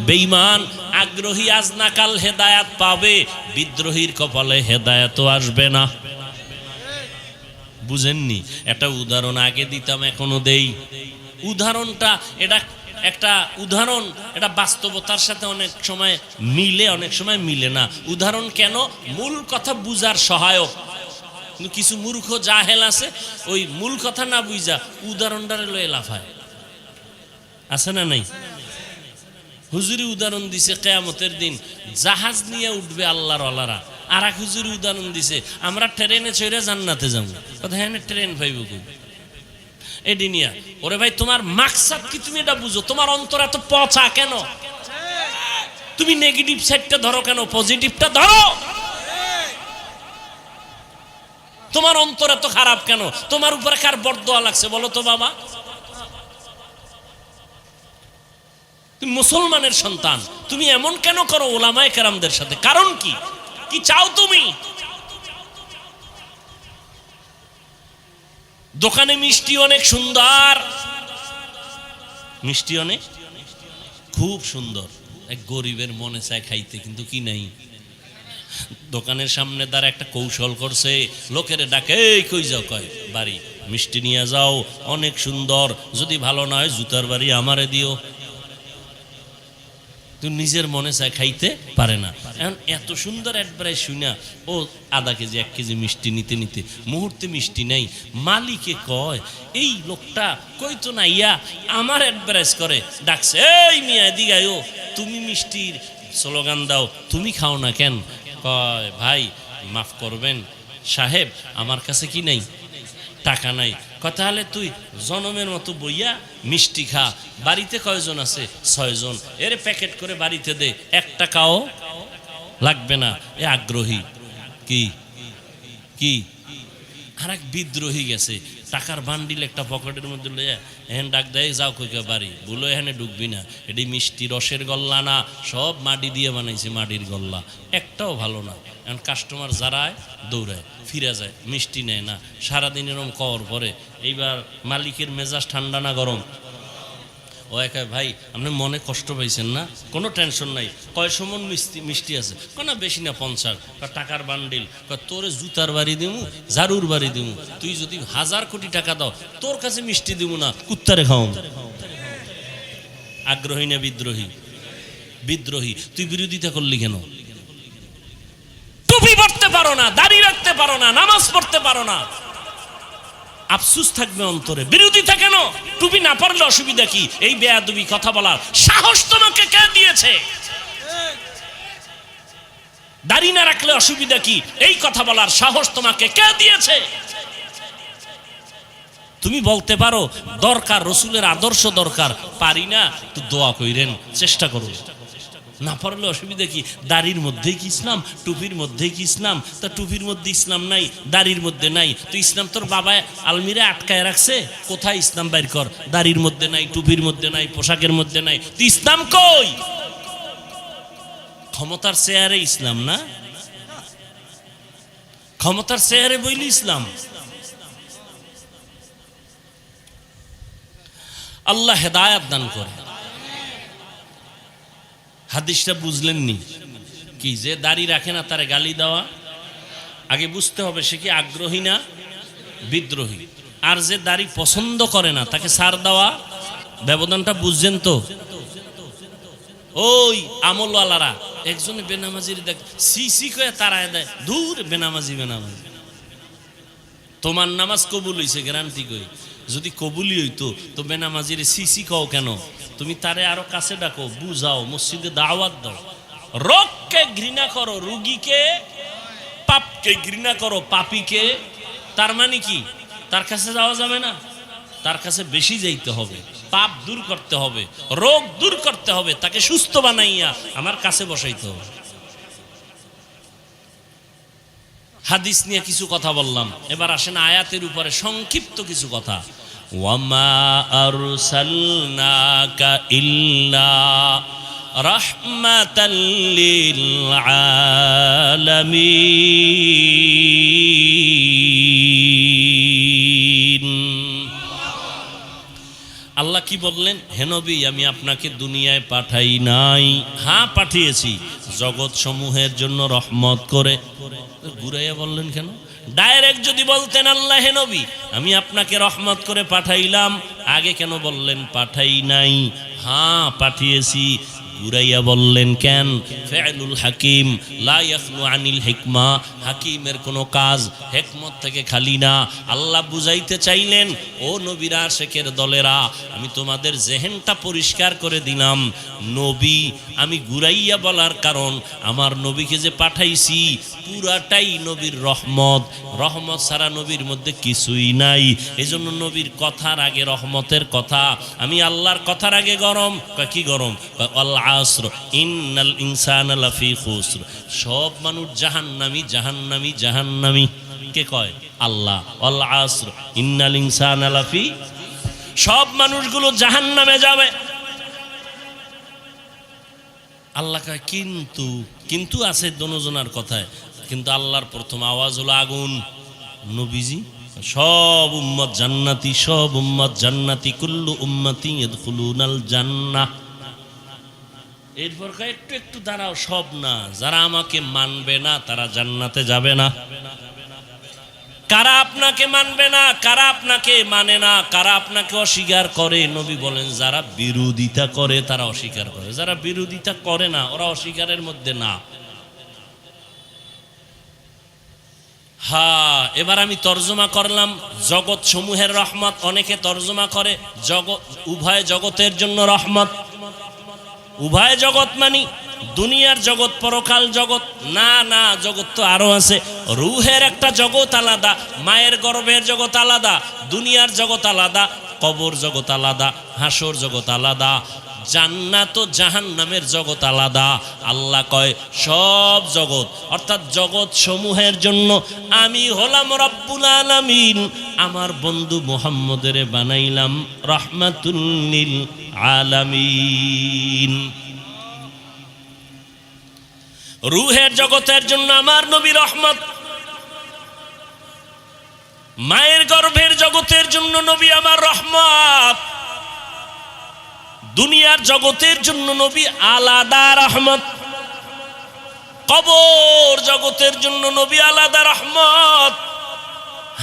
বেঈমান। আগ্রহী আজ না কাল হেদায়াত পাবে, বিদ্রোহীর কপালে হেদায়াতও আসবে না। বুঝেননি? একটা উদাহরণ আগে দিতাম, এখনো দেই। উদাহরণটা এটা একটা উদাহরণ, এটা বাস্তবতার সাথে অনেক সময় মিলে, অনেক সময় মিলে না। উদাহরণ কেন? মূল কথা বুঝার সহায়ক। কিছু মূর্খ জাহেল আছে, ওই মূল কথা না বুঝা উদাহরণটারে লয়ে লাফায়। আছে না নাই? হুজুরি উদাহরণ দিছে কিয়ামতের দিন জাহাজ নিয়ে উঠবে আল্লাহর ওয়ালারা। আর এক হুজুরি উদাহরণ দিছে আমরা ট্রেনে চড়ে জান্নাতে যাবো। হ্যাঁ, ট্রেন পাইব কই? এডি নিয়া। ওরে ভাই, তোমার মাকসাদ কি তুমি এটা বুঝো? তোমার অন্তর এত পচা কেন? তুমি নেগেটিভ সাইডটা ধরো কেন? পজিটিভটা ধরো। তোমার অন্তর এত খারাপ কেন? তোমার উপরে কার বরদোয়া লাগছে বলো তো বাবা? তুমি মুসলমানের সন্তান, তুমি এমন কেন করো ওলামায়ে কেরামদের সাথে? কারণ কি? কি চাও তুমি? দোকানে মিষ্টি অনেক সুন্দর, মিষ্টি অনেক খুব সুন্দর, এক গরিবের মনে চায় খাইতে, কিন্তু কি নাই? দোকানের সামনে দ্বারা একটা কৌশল করছে, লোকের ডাকে, এই কই যাও, কয় বাড়ি, মিষ্টি নিয়ে যাও, অনেক সুন্দর, যদি ভালো না হয় জুতার বাড়ি আমারে দিও। তুই নিজের মনে চায়, খাইতে পারে না। এখন এত সুন্দর অ্যাডভাইস শুনা ও আধা কেজি 1 কেজি মিষ্টি নিতে নিতে মুহূর্তে মিষ্টি নেই। মালিকে কয়, এই লোকটা কইতো না ইয়া আমার অ্যাডভাইস করে, ডাকছে, এই মিয়া দিগায়ও, তুমি মিষ্টির স্লোগান দাও, তুমি খাও না কেন? কয় ভাই মাফ করবেন সাহেব, আমার কাছে কি নেই, টাকা নাই। কথা হলে তুই জনমের মতো বইয়া মিষ্টি খা, বাড়িতে কয়জন আছে? 6 জন, এর প্যাকেট করে বাড়িতে দে, 1 টাকাও লাগবে না। এ আগ্রহী কি কি আর এক বিদ্রোহী গেছে, টাকার বান্ডিল একটা পকেটের মধ্যে লইয়া এখানে ডাক দেয়, যাও কই বাড়ি, বলো এখানে ঢুকবি না, এটি মিষ্টি রসের গল্লা না, সব মাটি দিয়ে বানাইছে, মাটির গল্লা, একটাও ভালো না। এখন কাস্টমার যারায় দৌড়ায়, ফিরে যায়, মিষ্টি নেয় না। সারাদিন এরকম কর পরে, এইবার মালিকের মেজাজ ঠান্ডা না গরম? ও একা, ভাই আপনি মনে কষ্ট পাইছেন না? কোনো টেনশন নাই, কয় সমন মিষ্টি আছে? না বেশি না, 50। টাকার বান্ডিল, তোরে জুতার বাড়ি দিমু, ঝাড়ুর বাড়ি দিমু, তুই যদি 1000 কোটি টাকা দাও তোর কাছে মিষ্টি দিমু না, কুত্তারে খাও। আগ্রহী না বিদ্রোহী? বিদ্রোহী। তুই বিরোধিতা করলি কেন? টুপি পড়তে পারো না, দাড়ি রাখতে পারো না, নামাজ পড়তে পারো না, আফসোস থাকবে অন্তরে। বিরোধিতা কেন? টুপি না পড়লে অসুবিধা কি? এই বেয়াদবি কথা বলার সাহস তোমাকে কে দিয়েছে? দাড়ি না রাখলে অসুবিধা কি? এই কথা বলার সাহস তোমাকে কে দিয়েছে? তুমি বলতে পারো দরকার, রসুলের আদর্শ দরকার, পারি না তো দোয়া কইরেন, চেষ্টা করো। না পারলে অসুবিধা কি? দাড়ির মধ্যেই কি ইসলাম? টুপির মধ্যেই কি ইসলাম? তা টুপির মধ্যে ইসলাম নাই, দাড়ির মধ্যে নাই, তো ইসলাম তোর বাবা আলমিরা আটকায় রাখছে, কোথায় ইসলাম বাইর কর? দাড়ির মধ্যে নাই, টুপির মধ্যে নাই, পোশাকের মধ্যে নাই, তো ইসলাম কই? ক্ষমতার চেয়ারে ইসলাম না, ক্ষমতার চেয়ারে বইলি ইসলাম। আল্লাহ হেদায়াত দান করে। হাদিসটা বুঝলেননি কি? যে দাড়ি রাখে না তারে গালি দেওয়া, আগে বুঝতে হবে সে কি আগ্রহী না বিদ্রোহী। আর যে দাড়ি পছন্দ করে না তাকে ছাড় দেওয়া, ব্যবধানটা বুঝছেন তো? ওই আমলওয়ালারা একজনে বেনামাজির দেখ সি কয়ে তারায় দেয়, দূর বেনামাজি বেনামাজি, তোমার নামাজ কবুল হইছে গ্যারান্টি কই। যদি কবুলই হইতো তো বেনামাজির সি কও কেন? তুমি তারে আরো কাছে ডাকো, বুঝাও, মসজিদে দাওয়াত দাও। রোগকে ঘৃণা করো, রুগীকে, পাপকে ঘৃণা করো, পাপীকে। তার মানে কি? তার কাছে যাওয়া যাবে না, তার কাছে বেশি যাইতে হবে, পাপ দূর করতে হবে, রোগ দূর করতে হবে, তাকে সুস্থ বানাইয়া আমার কাছে বসাইতে হবে। হাদিস নিয়ে কিছু কথা বললাম, এবার আসেন আয়াতের উপরে সংক্ষিপ্ত কিছু কথা। ওয়ামা আরসালনাকা ইল্লা রাহমাতাল লিল আলামিন। আল্লাহ কি বললেন? হে নবী, আমি আপনাকে দুনিয়ায় পাঠাই নাই, হ্যাঁ পাঠিয়েছি জগৎ সমূহের জন্য রহমত করে। ঘুরাইয়া বললেন কেন? ডাইরেক্ট যদি বলতেন আল্লাহ হে নবী আমি আপনাকে রহমত করে পাঠাইলাম, আগে কেন বললেন পাঠাই নাই? হ্যাঁ পাঠিয়েছি। ঘুরাইয়া বললেন কেন? ফেলুল হাকিম লা ইয়াখলু আনিল হিকমা, হাকিমের কোনো কাজ হিকমত থেকে খালি না। আল্লাহ বুঝাইতে চাইলেন, ও নবীরা শেখের দলেরা, আমি তোমাদের জেহেনটা পরিষ্কার করে দিলাম। নবী আমি ঘুরাইয়া বলার কারণ, আমার নবীকে যে পাঠাইছি পুরাটাই নবীর রহমত, রহমত ছাড়া নবীর মধ্যে কিছুই নাই। এজন্য নবীর কথার আগে রহমতের কথা, আমি আল্লাহর কথার আগে গরম। কি গরম? আল্লাহ আসর ইন্নাল ইনসানা লাফি খুসর, সব মানুষ জাহান্নামী জাহান্নামী জাহান্নামী। কে কয়? আল্লাহ। আল্লাহ আসর ইন্নাল ইনসানা লাফি, সব মানুষগুলো জাহান্নামে যাবে। আল্লাহ কয় কিন্তু, কিন্তু আছে দোনোজনার কথায়, কিন্তু আল্লাহর প্রথম আওয়াজ হলো আগুন। নবীজি সব উম্মত জান্নাতি, সব উম্মত জান্নাতি, কুল্লু উম্মতি ইয়াদখুলুনাল জান্নাহ। এরপর একটু একটু দাঁড়াও, সব না, যারা আমাকে মানবে না তারা জান্নাতে যাবে না। কারা আপনাকে মানবে না, কারা আপনাকে মানে না, কারা আপনাকে অস্বীকার করে? নবী বলেন যারা বিরোধিতা করে তারা অস্বীকার করে, যারা বিরোধিতা করে না ওরা অস্বীকারের মধ্যে না। হ্যাঁ, এবার আমি তর্জমা করলাম জগৎ সমূহের রহমত। অনেকে তর্জমা করে জগৎ, উভয় জগতের জন্য রহমত। উভয় জগৎ মানি দুনিয়ার জগৎ, পরকাল জগৎ? না না, জগৎ তো আরো আছে। রুহের একটা জগৎ আলাদা, মায়ের গর্ভের জগৎ আলাদা, দুনিয়ার জগৎ আলাদা, কবর জগৎ আলাদা, হাসর জগৎ আলাদা, জান্নাত ও জাহান্নামের জগৎ আলাদা। আল্লাহ কয় সব জগৎ অর্থাৎ জগৎ সমূহের জন্য আমি হলাম রব্বুল আলামিন, আমার বন্ধু মুহাম্মদের বানাইলাম রাহমাতুল লিল আলামিন। রুহের জগতের জন্য আমার নবী রহমত, মায়ের গর্ভের জগতের জন্য নবী আমার রহমত, দুনিয়ার জগতের জন্য নবী আলাদা রহমত, কবর জগতের জন্য নবী আলাদা রহমত,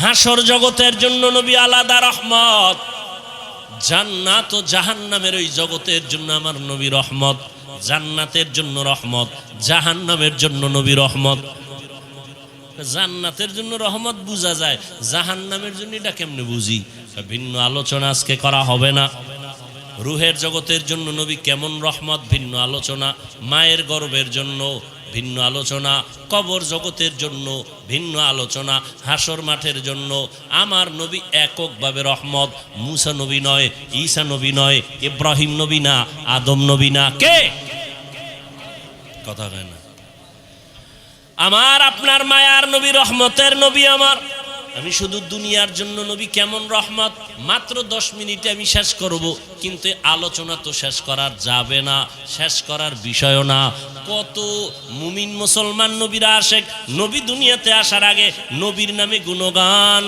হাসর জগতের জন্য নবী আলাদা রহমত, জান্নাত ও জাহান্নামের ওই জগতের জন্য আমার নবী রহমত। জান্নাতের জন্য রহমত, জাহান্নামের জন্য নবী রহমত। জান্নাতের জন্য রহমত বুঝা যায়, জাহান্নামের জন্য এটা কেমনে বুঝি? ভিন্ন আলোচনা আজকে করা হবে না। রুহের জগতের জন্য নবী কেমন রহমত ভিন্ন আলোচনা, মায়ের গর্ভের জন্য ভিন্ন আলোচনা, কবর জগতের জন্য ভিন্ন আলোচনা, হাসর মাঠের জন্য আমার নবী এককভাবে রহমত। মুসা নবী নয়, ঈসা নবী নয়, ইব্রাহিম নবী না, আদম নবী না, কে? কথা হয় না। আমার আপনার মায়ার নবী, রহমতের নবী আমার। আমি শুধু দুনিয়ার জন্য নবী কেমন রহমত মাত্র 10 মিনিটে আমি শেষ করব, কিন্তু আলোচনা তো শেষ করার যাবে না, শেষ করার বিষয় না। কত মুমিন মুসলমান নবীরা আশেক, নবী দুনিয়াতে আসার আগে নবীর নামে গুণগান,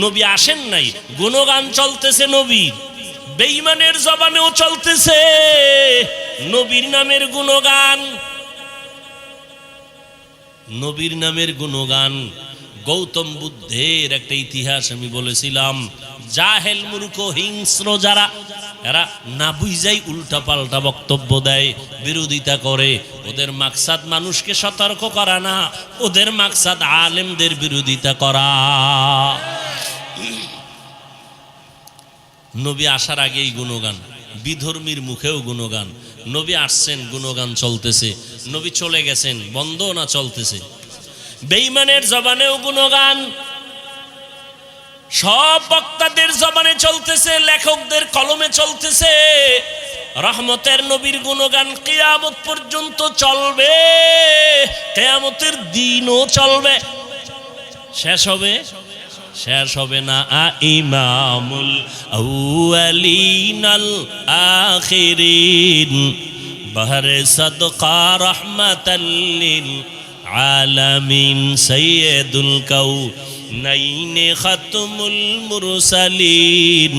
নবী আসেন নাই গুণগান চলতেছে নবীর, বেঈমানের জবানেও চলতেছে নবীর নামের গুণগান, নবীর নামের গুণগান। গৌতম বুদ্ধের একটা ইতিহাস আমি বলেছিলাম, জাহেল মূর্খ হিংস্র যারা, এরা না বুঝাই উল্টা পাল্টা বক্তব্য দেয়, বিরোধিতা করে। ওদের মাকসাদ মানুষকে সতর্ক করা না, ওদের মাকসাদ আলেমদের বিরোধিতা করা। নবী আসার আগেই গুণগান, বিধর্মীর মুখেও গুণগান। নবী আসছেন, গুণগান চলতেছে। নবী চলে গেছেন, বন্ধ না চলতেছে। বেঈমানের জবানেও গুণগান, সব বক্তাদের জবানে চলতেছে, লেখকদের কলমে চলতেছে। রহমতের নবীর গুণগান কিয়ামত পর্যন্ত চলবে, কিয়ামতের দিনও চলবে। শেষ হবে? শেষ হবে না। ইমামুল আউয়ালিন আল আখিরিন বাহরে সাদকা রাহমাতাল লিল আলামিন সাইয়্যিদুল কাউনাইন খাতমুল মুরসালিন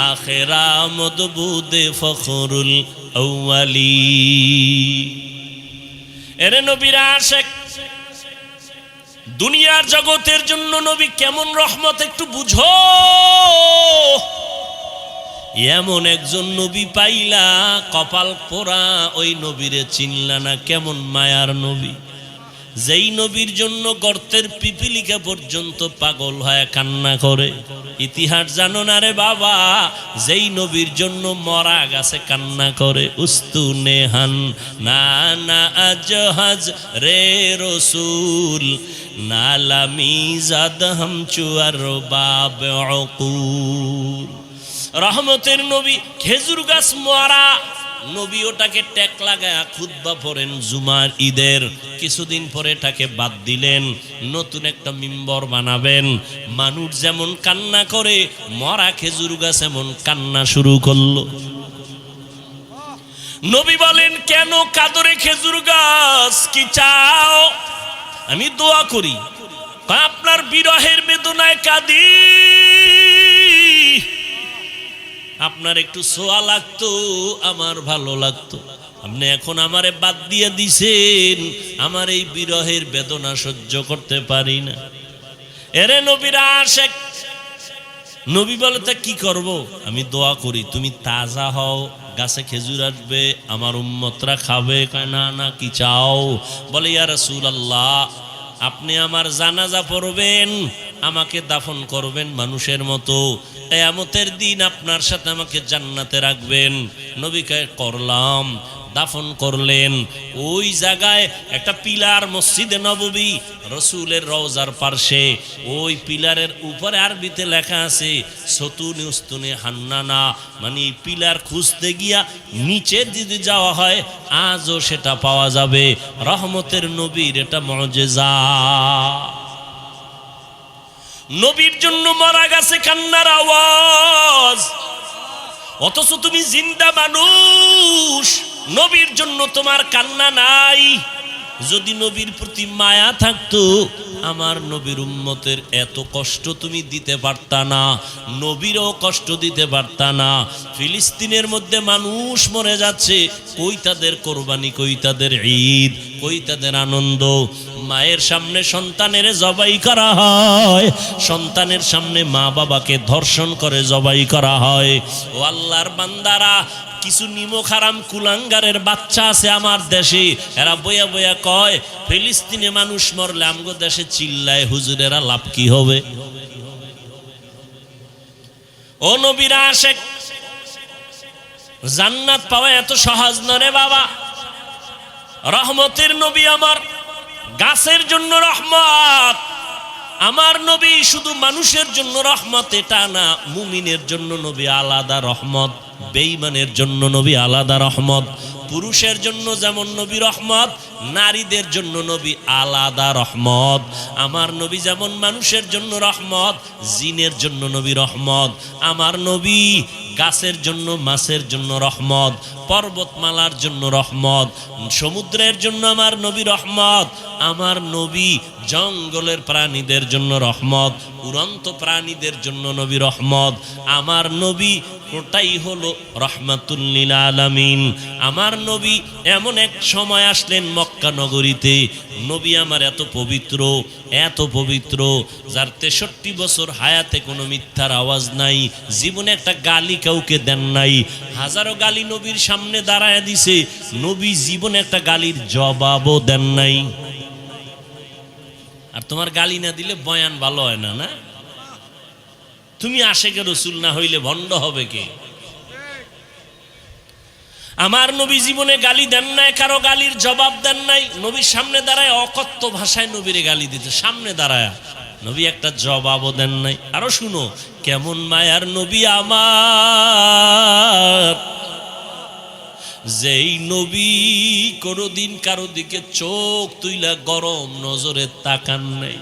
আখিরা মদবুদ ফখরুল আউয়ালিন। এরে নবীর আশিক, দুনিয়ার জগতের জন্য নবী কেমন রহমত একটু বুঝো। এমন একজন নবী পাইলা, কপাল পোড়া, ওই নবীরে চিনলা না, কেমন মায়ার নবী। যেই নবীর জন্য গর্তের পিপিলিকা পর্যন্ত পাগল হয়ে কান্না করে। ইতিহাস জানো না রে বাবা? যেই নবীর জন্য মরা গাছে কান্না করে। উস্তুনেহান না না আজহাজ রে রসুল নালামি জাদ হাম চুয়ার বাব উকুল। রহমতের নবী খেজুর গাছ মরা, নবী ওটাকে টেক লাগায় খুতবা পড়েন জুমার ঈদের। কিছুদিন পরে এটাকে বাদ দিলেন, নতুন একটা মিম্বর বানাবেন। মানুষ যেমন কান্না করে, মরা খেজুর গাছ এমন কান্না শুরু করলো। নবী বলেন, কেন কাদরে খেজুর গাছ, কি চাও? আমি দোয়া করি, আপনার বিরহের বেদনায় কাঁদি। আপনার একটু ছোঁয়া লাগতো, আমার ভালো লাগতো। আপনি এখন আমারে বাদ দিয়ে দিছেন, আমার এই বিরহের বেদনা সহ্য করতে পারি না। এরে নবীর আশিক, নবী বলে তা কি করব? আমি দোয়া করি তুমি তাজা হও, গাছে খেজুর আসবে, আমার উম্মতরা খাবে। কয় না না, কি চাও? বলে ইয়া রাসূলুল্লাহ, আপনি আমার জানাজা পড়বেন, আমাকে দাফন করবেন মানুষের মতো, কিয়ামতের দিন আপনার সাথে আমাকে জান্নাতে রাখবেন। নবী কয় করলাম। দাফন করলেন। ওই জায়গায় একটা পিলার, মসজিদে নববী, রসুলের রওজার পার্শ্বে, ওই পিলারের উপরে আরবিতে লেখা আছে সতুনে উস্তুনে হান্নানা, মানে পিলার খুঁজতে গিয়া নিচে যদি যাওয়া হয় আজও সেটা পাওয়া যাবে। রহমতের নবীর এটা মুজিজা। নবীর জন্য মারা গেছে কান্নার আওয়াজ, অথচ তুমি জিন্দা মানুষ, নবীর জন্য তোমার কান্না নাই। যদি নবীর প্রতি মায়া থাকতো, আমার নবীর উম্মতের এত কষ্ট তুমি দিতে পারতা না, নবীরও কষ্ট দিতে পারতা না। ফিলিস্তিনের মধ্যে মানুষ মরে যাচ্ছে, কই তাদের কোরবানি, কই তাদের ঈদ, কই তাদের আনন্দ? মায়ের সামনে সন্তানের জবাই করা হয়, সন্তানের সামনে মা বাবাকে ধর্ষণ করে জবাই করা হয়। ও আল্লাহর বান্দারা, কিছু নিমক হারাম কুলাঙ্গারের বাচ্চা আছে আমার দেশে, এরা বইয়া বইয়া কয় ফিলিস্তিনে মানুষ মরলে আমগো দেশে চিল্লায়, হুজুরেরা লাভ কি হবে? ও নবীর আশিক, জান্নাত পাওয়া এত সহজ নরে বাবা। রহমতের নবী আমার, গাছের জন্য রহমত। আমার নবী শুধু মানুষের জন্য রহমত এটা না, মুমিনের জন্য নবী আলাদা রহমত, বেঈমানের জন্য নবী আলাদা রহমত। পুরুষের জন্য যেমন নবী রহমত, নারীদের জন্য নবী আলাদা রহমত। আমার নবী যেমন মানুষের জন্য রহমত, জিনের জন্য নবী রহমত। আমার নবী গাছের জন্য, মাছের জন্য রহমত, পর্বতমালার জন্য রহমত, সমুদ্রের জন্য আমার নবী রহমত। আমার নবী জঙ্গলের প্রাণীদের জন্য রহমত, উড়ন্ত প্রাণীদের জন্য নবী রহমত। আমার নবী ওটাই হলো রহমাতুল লিল আলামিন। আমার নবী এমন এক সময় আসলেন মক্কা নগরীতে, নবী আমার এত পবিত্র, এত পবিত্র, যার 63 বছর হায়াতে কোনো মিথ্যার আওয়াজ নাই, জীবনে একটা গালি কাউকে দেন নাই। হাজারো গালি নবীর সামনে দাঁড়ায় দিছে, নবী জীবনে একটা গালির জবাবও দেন নাই। আর তোমার গালি না দিলে বয়ান ভালো হয় না, না? তুমি আশেকে রসুল না হইলে ভণ্ড হবে কে? আমার নবী জীবনে গালি দেন নাই, কারো গালির জবাব দেন নাই। নবীর সামনে দাঁড়ায় অকথ্য ভাষায় নবীরে গালি দিতে, সামনে দাঁড়ায় নবী একটা জবাবও দেন নাই। আরো শুনো, কেমন মায়ার নবী আমার, যেই নবী কোনদিন কারো দিকে চোখ তুইলা গরম নজরে তাকান নাই।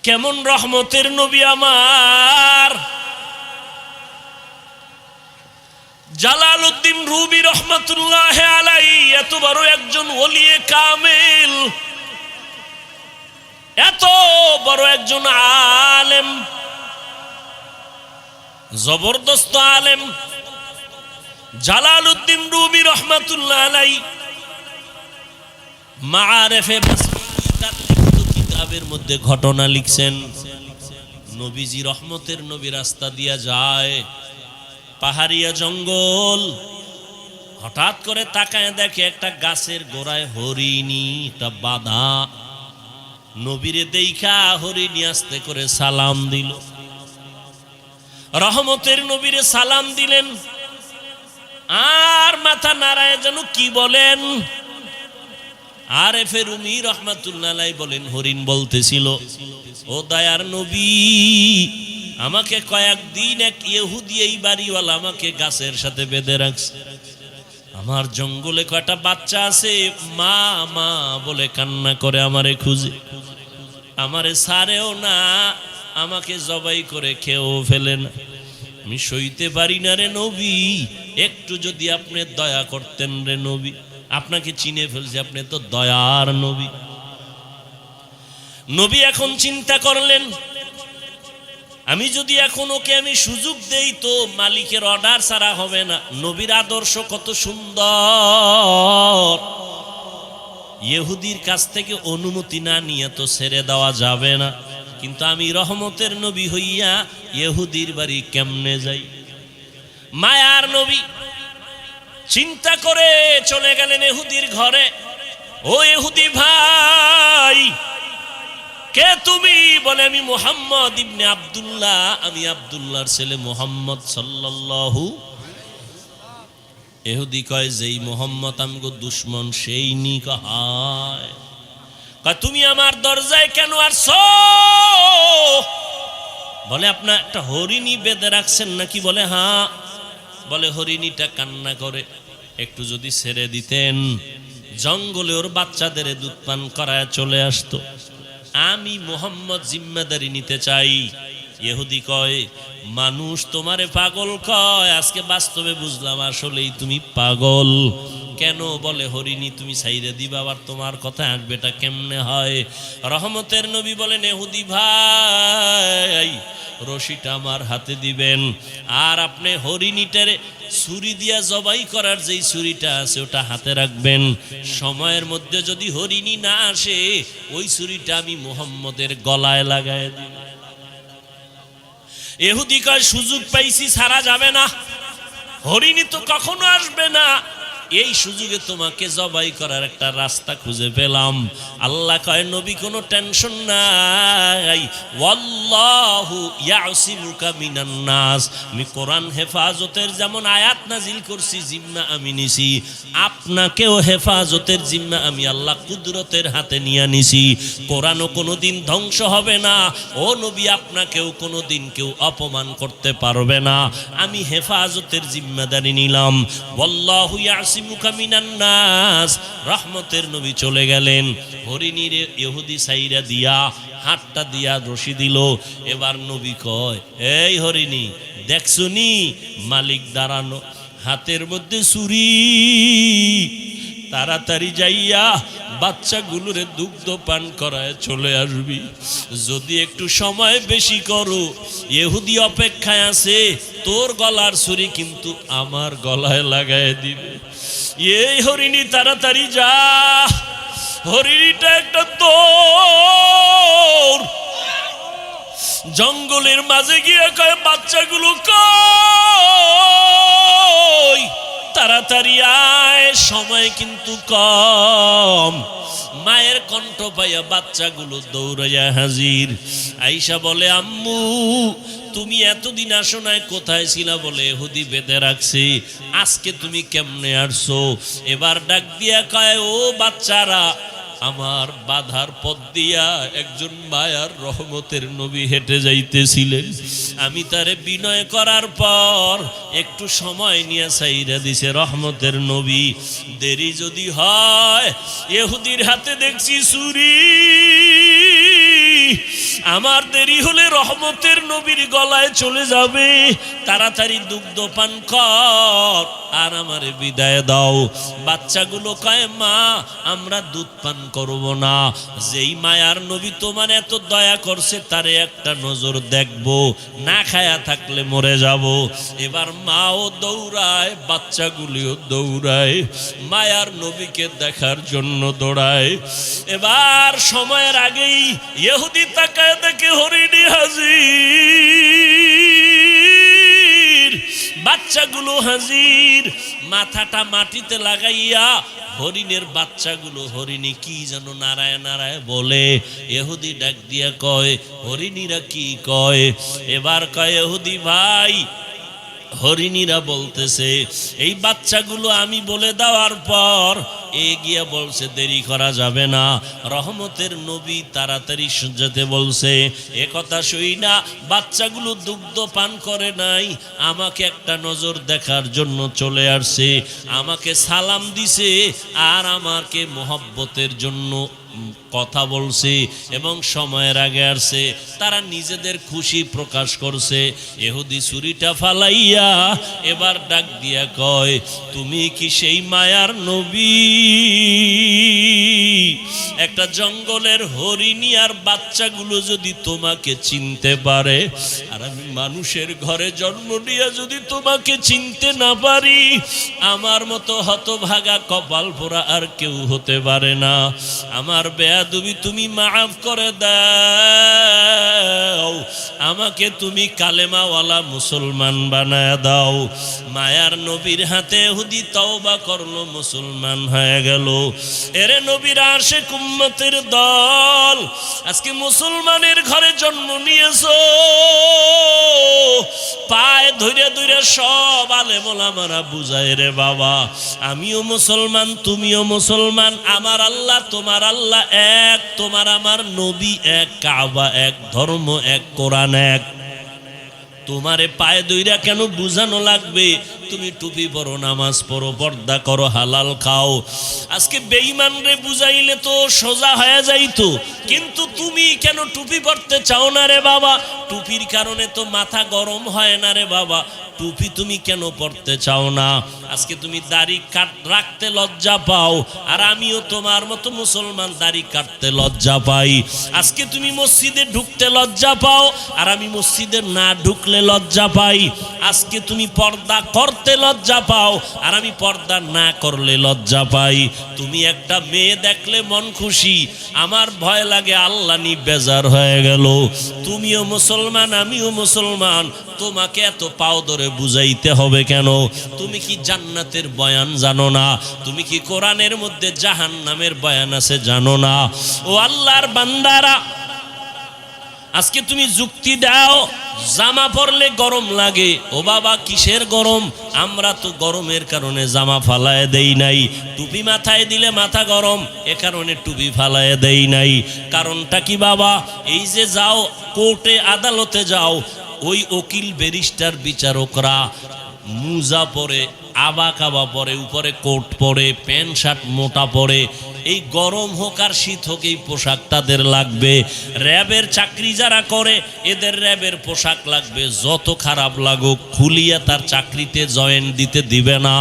কেমন রহমতের নবী আমার। জালালউদ্দিন রুমি রহমাতুল্লাহ আলাইহি এত বড় একজন ওলিয়ে কামেল, এত বড় একজন আলেম, জবরদস্ত আলেম জালালউদ্দিন রুমি রহমাতুল্লাহ আলাইহি মাআরিফে কিতাবের মধ্যে ঘটনা লিখছেন। নবীজি রহমতের নবী রাস্তা দিয়া যায়, পাহাড়িয়া জঙ্গল, হঠাৎ করে তাকায় দেখে একটা গাছের গোড়ায় হরিণী একটা বাঁধা। নবীরে দেইখা হরিণী আস্তে করে সালাম দিল। রহমতের নবীরে সালাম দিলেন, আর মাথা নাড়ায় যেন কি বলেন। আরেফে রুমি রহমাতুল্লাহ আলাইহি বলেন, হরিণ বলতেছিল, ও দয়ার নবী, আমাকে কয়েকদিন এক ইহুদি এই বাড়িওয়ালা আমাকে গাছের সাথে বেঁধে রাখছে। আমার জঙ্গলে কয়টা বাচ্চা আছে, মা মা বলে কান্না করে আমারে খুঁজে, আমারে ছাড়েও না, আমাকে জবাই করে খেয়েও ফেলে না। আমি সইতে পারি না রে নবী, একটু যদি আপনি দয়া করতেন রে নবী। আপনাকে চিনে ফেলছে, আপনি তো দয়ার নবী। নবী এখন চিন্তা করলেন, আমি যদি এখন ওকে আমি সুযোগ দেই তো মালিকের অর্ডার ছাড়া হবে না। নবীর আদর্শ কত সুন্দর। ইহুদির কাছ থেকে অনুমতি না নিয়ে তো ছেড়ে দেওয়া যাবে না, কিন্তু আমি রহমতের নবী হইয়া ইহুদির বাড়ি কেমনে যাই? মায়ার নবী চিন্তা করে চলে গেলেন ইহুদির ঘরে। ও ইহুদি ভাই, কে তুমি? বলে আমি মুহাম্মদ ইবনে আব্দুল্লাহ, আমি আব্দুল্লাহর ছেলে মুহাম্মদ সাল্লাল্লাহু। ইহুদি কয় যেই মুহাম্মদ আমগো দুশমন সেই নি। কয় তুমি আমার দরজায় কেন আসছো? বলে আপনার একটা হরিণী বেঁধে রাখছেন নাকি? বলে হ্যাঁ। বলে হরিণীটা কান্না করে, একটু যদি ছেড়ে দিতেন জঙ্গলে ওর বাচ্চাদের দুধ পান করায় চলে আসতো। আমি মুহাম্মদ জিম্মেদারি নিতে চাই। ইহুদি কয় মানুষ তোমারে পাগল কয়, আজকে বাস্তবে বুঝলাম আসলেই তুমি পাগল। কেন? বলে হরিণী তুমি ছাইরে দিবা, আবার তোমার কথা আঁকবেটা কেমনে হয়? রহমতের নবী বলেন ইহুদি ভাই, রশিটা আমার হাতে দিবেন, আর আপনি হরিণীটারে ছুরি দিয়া জবাই করার যেই ছুরিটা আছে ওটা হাতে রাখবেন। সময়ের মধ্যে যদি হরিণী না আসে ওই ছুরিটা আমি মুহাম্মদের গলায় লাগায় দিব। ইহুদি কয় সুযোগ পাইছি, ছাড়া যাবে না, হরিণী তো কখনো আসবে না, এই সুযোগে তোমাকে জবাই করার একটা রাস্তা খুঁজে পেলাম। আল্লাহ কয় নবী কোনো টেনশন নাই, ওয়াল্লাহু ইয়াসিমুকা মিনান নাস। আমি কোরআন হেফাজতের যেমন আয়াত নাজিল করছি, জিম্মা আমি নিছি, আপনাকেও হেফাজতের জিম্মা আমি আল্লাহ কুদরতের হাতে নিয়ে নিছি। কোরআনও কোনোদিন ধ্বংস হবে না, ও নবী আপনাকেও কোনোদিন কেউ অপমান করতে পারবে না। আমি হেফাজতের জিম্মাদারি নিলাম। ওয়াল্লাহু ইয়াসিমুকা মিনান নাস। রহমতের নবী চলে গেলেন। হরিণীর ইহুদি সাইরা দিয়া হাতটা দিয়া রশি দিল। এবার নবী কয় এই হরিণী দেখছুনি মালিক দাঁড়ানো, হাতের মধ্যে ছুরি, তাড়াতাড়ি যাইয়া বাচ্চাগুলোরে দুগ্ধ পান করায় চলে আসবি। যদি একটু সময় বেশি করো ইহুদি অপেক্ষায় আছে, তোর গলার ছুরি কিন্তু আমার গলায় লাগায় দিবে। এই হরিণী তাড়াতাড়ি যা। হরিণীটা একটা দৌড়, জঙ্গলের মাঝে গিয়ে কয় বাচ্চাগুলো কই, তাড়াতাড়ি আয়, সময় কিন্তু কম। মায়ের কণ্ঠ পাইয়া বাচ্চাগুলো দৌড়াইয়া হাজির। আইসা বলে আম্মু তুমি এতদিন আসো নাই, কোথায় ছিলা? বলে ইহুদি বেঁধে রাখছে, আজকে তুমি কেমনে আসছো? এবার ডাক দিয়া কয় ও বাচ্চারা, আমার বাধার পথ দিয়া একজন মায়ার রহমতের নবী হেঁটে যাইতেছিলেন, আমি তারে বিনয় করার পর একটু সময় নিয়ে সাইরা দিছে রহমতের নবী। দেরি যদি হয়, ইহুদির হাতে দেখছি ছুরি, আমার দেরি হলে রহমতের নবীর গলায় চলে যাবে। তাড়াতাড়ি দুগ্ধ পান কর আর আমারে বিদায় দাও। বাচ্চাগুলো কয় মা আমরা দুধ পান করব না। যেই মায়ার নবী তোমার এত দয়া করছে তারে একটা নজর দেখবো, না খায়া থাকলে মরে যাব। এবার মাও দৌড়ায়, বাচ্চাগুলিও দৌড়ায়, মায়ার নবীকে দেখার জন্য দৌড়ায়। এবার সময়ের আগেই ইহুদি তাকায় দেখে হরিণী হাজির, বাচ্চাগুলো হাজির। মাথাটা মাটিতে লাগাইয়া হরিণের বাচ্চাগুলো, হরিণী কি যেন নারায় নারায় বলে। ইহুদি ডাক দিয়া কয় হরিণীরা কি কয়? এবার কয় ইহুদি ভাই, হরিণীরা বলতেছে এই বাচ্চাগুলো আমি বলে দেওয়ার পর এগিয়ে বলছে দেরি করা যাবে না। রহমতের নবী তাড়াতাড়ি যেতে বলছে। এ কথা শুই না বাচ্চাগুলো দুগ্ধ পান করে নাই, আমাকে একটা নজর দেখার জন্য চলে আসছে, আমাকে সালাম দিছে আর আমাকে মোহব্বতের জন্য কথা বলছে এবং সময়ের আগে আসছে, তারা নিজেদের খুশি প্রকাশ করছে। ইহুদি ছুরিটা ফালাইয়া এবার ডাক দিয়া কয়, তুমি কি সেই মায়ার নবী? একটা জঙ্গলের হরিণী আর বাচ্চাগুলো যদি তোমাকে চিনতে পারে, আর আমি মানুষের ঘরে জন্ম নিয়ে যদি তোমাকে চিনতে না পারি, আমার মতো হতভাগা কপাল পোড়া আর কেউ হতে পারে না। আমার বেয়াদবি তুমি মাফ করে দাও, আমাকে তুমি কালেমাওয়ালা মুসলমান বানায় দাও। মায়ার নবীর হাতে ইহুদি তওবা করলো, মুসলমান হয়ে গেল। এরে নবীর আশিক উম্মতের দল, আজকে মুসলমানের ঘরে জন্ম নিয়েছো, পায়ে ধরে ধরে সব আলেম ওলামারা বুঝায়, রে বাবা আমিও মুসলমান তুমিও মুসলমান, আমার আল্লাহ তোমার আল্লাহ এক, তোমার আমার নবী এক, কাবা এক, ধর্ম এক, কোরআন এক। তোমারে পায়ে দইরা কেন বুঝানো লাগবে? তুমি টুপি পরো, নামাজ পড়ো, পর্দা করো, হালাল খাও। আজকে বেঈমান রে বুঝাইলে তো সোজা হয়ে যাইতো, কিন্তু তুমি কেন টুপি পরতে চাও না রে বাবা? টুপির কারণে তো মাথা গরম হয় না রে বাবা, টুপি তুমি কেন পরতে চাও না? আজকে তুমি দাড়ি রাখতে লজ্জা পাও, আর আমিও তোমার মতো মুসলমান দাড়ি কাটতে লজ্জা পাই। আজকে তুমি মসজিদে ঢুকতে লজ্জা পাও, আর আমি মসজিদে না ঢুকলে লজ্জা পাই। আজকে তুমি পর্দা করতে লজ্জা পাও, আর আমি পর্দা না করলে লজ্জা পাই। তুমি একটা মেয়ে দেখলে মন খুশি, আমার ভয় লাগে আল্লাহ নি বেজার হয়ে গেল। তুমিও মুসলমান আমিও মুসলমান, তোমাকে এত পাও ধরে বুঝাইতে হবে কেন? তুমি কি জান্নাতের বয়ান জানো না? তুমি কি কোরআনের মধ্যে জাহান্নামের বয়ান আছে জানো না? ও আল্লাহর বান্দারা, আজকে তুমি যুক্তি দাও জামা পরলে গরম লাগে। ও বাবা কিসের গরম? আমরা তো গরমের কারণে জামা ফালায় দেই নাই। টুপি মাথায় দিলে মাথা গরম, এ কারণে টুপি ফালায় দেই নাই। কারণটা কি বাবা? এই যে যাও কোর্টে আদালতে যাও, ওই উকিল ব্যারিস্টার বিচারকরা মুজা পরে, আবা কাবা পরে, উপরে কোট পরে, প্যান্ট শার্ট মোটা পরে। এই গরম হোক আর শীত হোক এই পোশাক তাদের লাগবে। র্যাবের চাকরি যারা করে এদের র্যাবের পোশাক লাগবে, যত খারাপ লাগুক খুলিয়া তার চাকরিতে জয়েন দিতে দিবে না।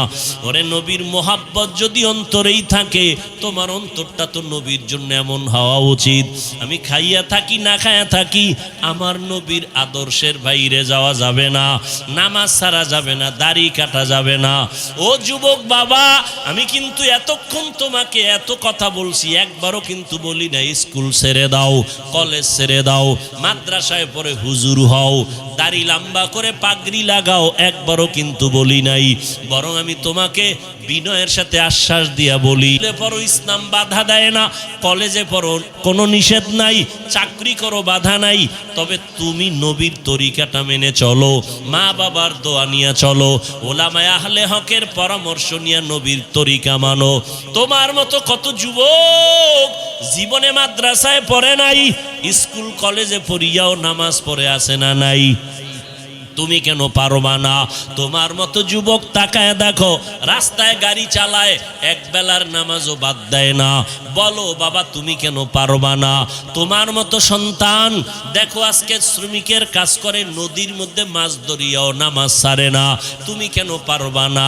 ওরে নবীর মোহাব্বত যদি অন্তরেই থাকে, তোমার অন্তরটা তো নবীর জন্য এমন হওয়া উচিত। আমি খাইয়া থাকি না খাইয়া থাকি, আমার নবীর আদর্শের বাইরে যাওয়া যাবে না, নামাজ ছাড়া যাবে না, দাড়ি কাটা যাবে না। ও যুবক বাবা, আমি কিন্তু এতক্ষণ তোমাকে এত কথা বলছি, একবারও কিন্তু বলি না স্কুল ছেড়ে দাও, কলেজ ছেড়ে দাও, মাদ্রাসায় পড়ে হুজুর হও, দাড়ি লম্বা করে পাগড়ি লাগাও, একবারও কিন্তু বলি নাই। বরং আমি তোমাকে বিনয়ের সাথে আশ্বাস দিয়া বলি, পড়ো ইসলাম বাধা দেয় না, কলেজে পড়ো কোনো নিষেধ নাই, চাকরি করো বাধা নাই, তবে তুমি নবীর তরিকাটা মেনে চলো, মা বাবার দোয়া নিয়ে চলো, ওলামায়ে আহলে হকের পরামর্শ নিয়ে নবীর তরিকা মানো। তোমার মতো কত যুবক জীবনে মাদ্রাসায় পড়ে নাই, স্কুল কলেজে পড়িয়াও নামাজ পড়ে আসে না নাই? তুমি কেন পারবা না? তোমার মতো যুবক তাকায় দেখো, রাস্তায় গাড়ি চালায়, এক বেলার নামাজও বাদ দেয় না। বলো বাবা তুমি কেন পারবা না? তোমার মতো সন্তান দেখো আজকে শ্রমিকের কাজ করে, নদীর মধ্যে মাছ ধরিয়াও নামাজ ছাড়ে না। তুমি কেন পারবা না?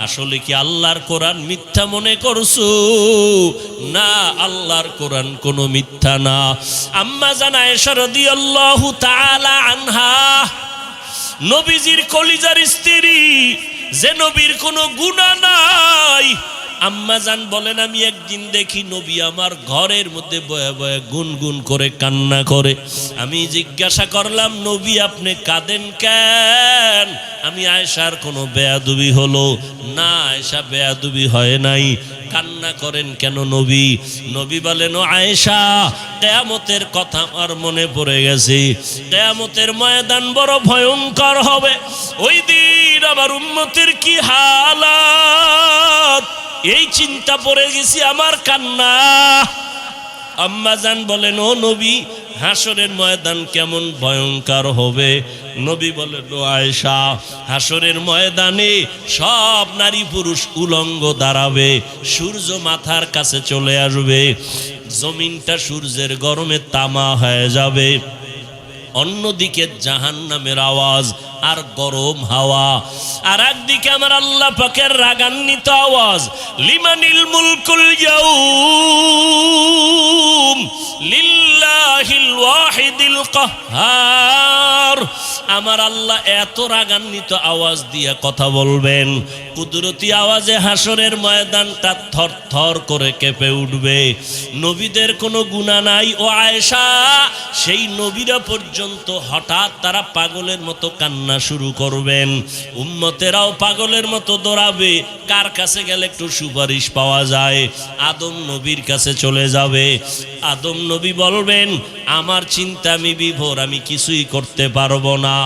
আসলে কি আল্লাহর কোরআন মিথ্যা মনে করছো? না, আল্লাহর কোরআন কোনো মিথ্যা না। আম্মা জান আয়েশা রাদিয়াল্লাহু তাআলা আনহা, নবীজির কলিজার স্ত্রী, যে নবীর কোনো গুনাহ নাই, আম্মা জান বলেন আমি একদিন দেখি নবী আমার ঘরের মধ্যে বয়ে বয়ে গুনগুন করে কান্না করে। আমি জিজ্ঞাসা করলাম নবী আপনি কাঁদেন কেন? আমি আয়েশার কোনো বেয়াদবি হলো? না আয়েশা বেয়াদবি হয় নাই। কান্না করেন কেন নবী? নবী বলেন ও আয়েশা, কিয়ামতের কথা আমার মনে পড়ে গেছে। কিয়ামতের ময়দান বড় ভয়ঙ্কর হবে, ওই দিন আমার উম্মতের কি হালাত, এই চিন্তা পড়ে গেছি, আমার কান্না। আম্মা জান বলেন ও নবী হাসরের ময়দান কেমন ভয়ঙ্কর হবে? নবী বলেন ও আয়েশা, হাসরের ময়দানে সব নারী পুরুষ উলঙ্গ দাঁড়াবে, সূর্য মাথার কাছে চলে আসবে, জমিনটা সূর্যের গরমে তামা হয়ে যাবে। অন্যদিকে জাহান্নামের আওয়াজ আর গরম হাওয়া, আর একদিকে আমার আল্লাহ পাকের রাগান্বিত আওয়াজ, লিমানিল মুলকুল ইয়াউম লিল্লাহিল ওয়াহিদিল কাহ্হার। আমার আল্লাহ এত রাগান্বিত আওয়াজ দিয়ে কথা বলবেন, কুদরতি আওয়াজে হাসরের ময়দানটা থরথর করে কেঁপে উঠবে। নবীদের কোনো গুনাহ নাই ও আয়েশা, সেই নবীরা পর্যন্ত হঠাৎ তারা পাগলের মতো কান্না শুরু করবেন, উম্মতেরাও পাগলের মতো দৌড়াবে। কার কাছে গেলে একটু সুপারিশ পাওয়া যায়? আদম নবীর কাছে চলে যাবে। আদম নবী বলবেন, আমার চিন্তা আমি বিভোর, আমি কিছুই করতে পারবো না।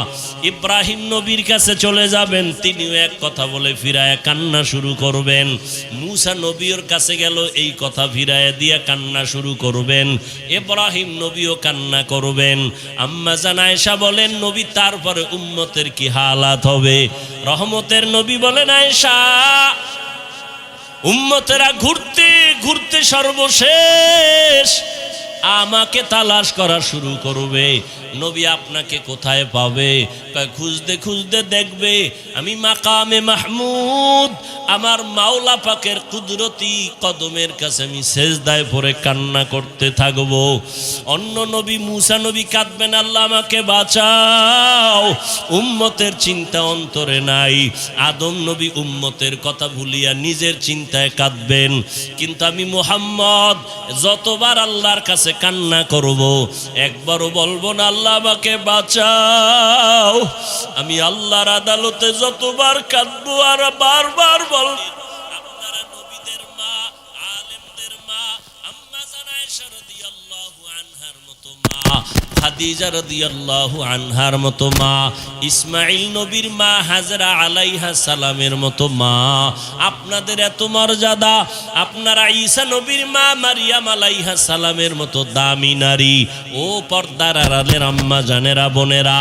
ইব্রাহিম নবীর কাছে চলে যাবেন, তিনিও এক কথা বলে ফিরায় কান্না শুরু করবেন। মূসা নবীর কাছে গেল, এই কথা ফিরায় দিয়ে কান্না শুরু করবেন। ইব্রাহিম নবীও কান্না করবেন। আম্মা জান আয়েশা বলেন, নবী তারপরে উম্মতের কি হালাত হবে? রহমতের নবী বলেন, আয়েশা উম্মতেরা ঘুরতে ঘুরতে সর্বশেষ আমাকে তালাশ করা শুরু করবে। নবী আপনাকে কোথায় পাবে? খুঁজতে খুঁজতে দেখবে আমি মাকামে মাহমুদ, আমার মাওলা পাকের কুদরতি কদমের কাছে আমি সেজদায় পড়ে কান্না করতে থাকব। অন্য নবী মূসা নবী কাঁদবেন, আল্লাহ আমাকে বাঁচাও, উম্মতের চিন্তা অন্তরে নাই। আদম নবী উম্মতের কথা ভুলিয়া নিজের চিন্তায় কাঁদবেন। কিন্তু আমি মুহাম্মদ যতবার আল্লাহর কাছে কান্না করব, একবারও বলবো না আল্লাহ আমাকে বাঁচাও। আমি আল্লাহর আদালতে যতবার কাঁদবো আর বারবার বলবো। আপনারা নবীদের মা, আলেমদের মা, আম্মা জান আয়েশা রাদিয়াল্লাহু আনহার মতো মা, খাদিজা রাদিয়াল্লাহু আনহার মতো মা, ইসমাইল নবীর মা হাজরা আলাইহা সালামের মতো মা, আপনাদের এত মর্যাদা। আপনারা ঈসা নবীর মা মারিয়াম আলাইহা সালামের মতো দামি নারী। ও পর্দার আড়ালের আম্মা জানেরা, বোনেরা,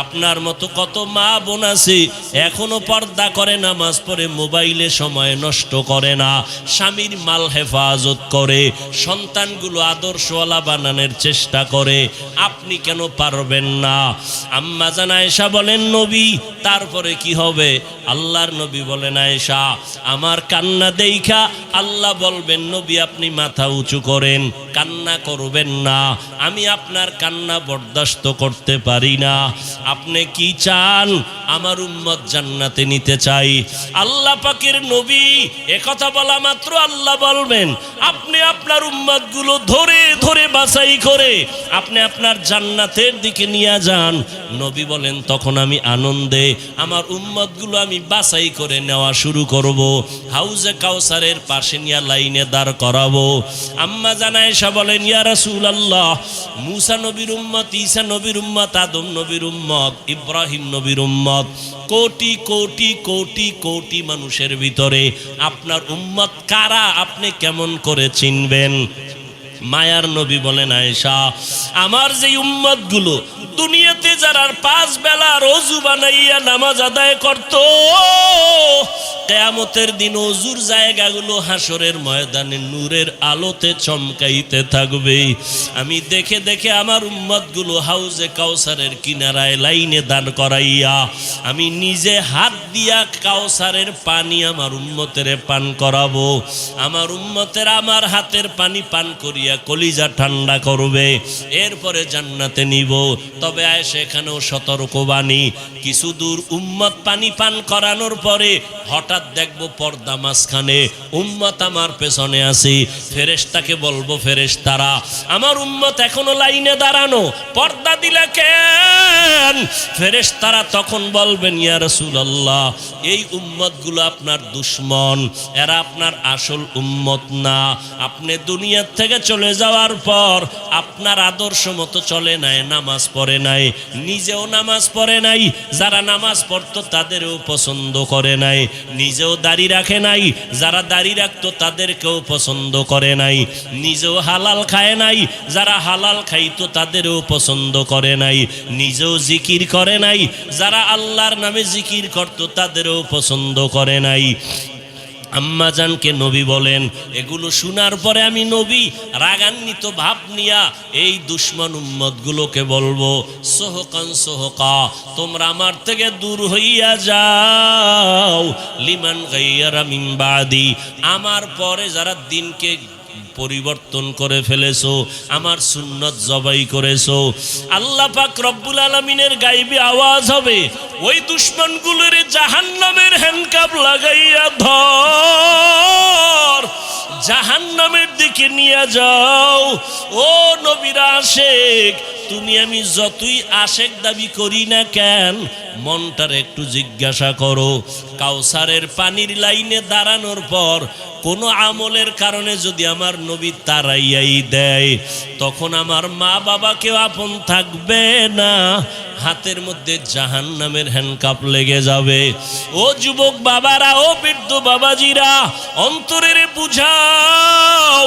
আপনার মতো কত মা বোন আছে এখনো পর্দা করে, নামাজ পড়ে, মোবাইলে সময় নষ্ট করে না, স্বামীর মাল হেফাজত করে, সন্তানগুলো আদর্শওয়ালা বানানোর চেষ্টা করে। আপনি কেন পারবেন না? আম্মা জান আয়েশা বলেন, নবী তারপরে কি হবে? আল্লাহর নবী বলেন, আয়েশা আমার কান্না দেইখা আল্লাহ বলবেন, নবী আপনি মাথা উঁচু করেন, কান্না করবেন না, আমি আপনার কান্না বরদাস্ত করতে পারি না। আপনি কি চান? আমার উম্মত জান্নাতে নিতে চাই। আল্লাহ পাকের নবী একথা বলা মাত্র আল্লাহ বলবেন, আপনি আপনার উম্মতগুলো ধরে ধরে বাছাই করে আপনি আপনার জান্নাতের দিকে নিয়ে যান। নবী বলেন, তখন আমি আনন্দে আমার উম্মতগুলো আমি বাছাই করে নেওয়া শুরু করব, হাউজে কাউসারের পাশে নিয়ে লাইনে দাঁড় করাবো। আম্মা জান আয়েশা বলেন, ইয়া রাসূলুল্লাহ, মূসা নবীর উম্মত, ঈসা নবীর উম্মত, আদম নবীর উম্মত, ইব্রাহিম নবীর উম্মত, কোটি কোটি কোটি কোটি মানুষের ভিতরে আপনার উম্মত কারা আপনি কেমন করে চিনবেন? মায়ার নবী বলেন, আয়েশা আমার যে উম্মত গুলো দুনিয়াতে যারা 5 বেলা রোজু বানাইয়া নামাজ আদায় করত, কিয়ামতের দিন ওযুর জায়গাগুলো হাসরের ময়দানে নূরের আলোতে চমকাইতে থাকবে। আমি দেখে দেখে আমার উম্মতগুলো হাউজে কাউসারের কিনারায় লাইনে দাঁড় করাইয়া আমি নিজে হাত দিয়া কাউসারের পানি আমার উম্মতের পান করাবো। আমার উম্মতের আমার হাতের পানি পান করিয়া কলিজা ঠান্ডা করবে, এরপরে জান্নাতে নিব। তবে আয়েশা এখানেও সতর্কবাণী, কিছু দূর উম্মত পানি পান করানোর পরে হঠাৎ দেখবো পর্দা মাঝখানে, উম্মত আমার পেছনে আছি। ফেরেশতাকে বলবো, ফেরেশতারা আমার উম্মত এখনো লাইনে দাঁড়ানো, পর্দা দিলা কেন? ফেরেশতারা তখন বলবেন, ইয়া রাসূলুল্লাহ এই উম্মতগুলো আপনার দুশমন, এরা আপনার আসল উম্মত না। আপনি দুনিয়ার থেকে চলে যাওয়ার পর আপনার আদর্শ মতো চলে নাই, নামাজ পড়ে নাই, নিজেও নামাজ পড়ে নাই, যারা নামাজ পড়তো তাদেরও পছন্দ করে নাই, নিজেও দাড়ি রাখে নাই, যারা দাড়ি রাখতো তাদেরকেও পছন্দ করে নাই, নিজেও হালাল খায় নাই, যারা হালাল খাইতো তাদেরও পছন্দ করে নাই, নিজেও জিকির করে নাই, যারা আল্লাহর নামে জিকির করতো তাদেরও পছন্দ করে নাই। আম্মাজানকে নবী বলেন। এগুলো শোনার পরে আমি নবী রাগান্বিত ভাব নিয়া এই দুশ্মন উম্মতগুলোকে বলবো, সোহকান সোহকা, তোমরা আমার থেকে দূর হইয়া যাও। লিমান গাইয়ারা মিন বাদি, আমার পরে যারা দিনকে পরিবর্তন করে ফেলেছো, আমার সুন্নত জবাই করেছো, আল্লাহ পাক রব্বুল আলামিনের গায়বী আওয়াজ হবে, ওই দুশমনগুলোর জাহান্নামের হ্যান্ডকাপ লাগাইয়া ধর, জাহান্নামের দিকে নিয়ে যাও। ও নবীর আশেক, তুমি আমি যতই আশেক দাবি করি না কেন, মনটার একটু জিজ্ঞাসা করো, কাউসারের পানির লাইনে দাঁড়ানোর পর কোনো আমলের কারণে যদি আমার নবী তাড়াইয়াই দেয়, তখন আমার মা বাবাকেও আপন থাকবে না, হাতের মধ্যে জাহান্নামের হ্যান্ডকাপ লেগে যাবে। ও যুবক বাবারা, ও বৃদ্ধ বাবাজিরা, অন্তরের বুঝাও,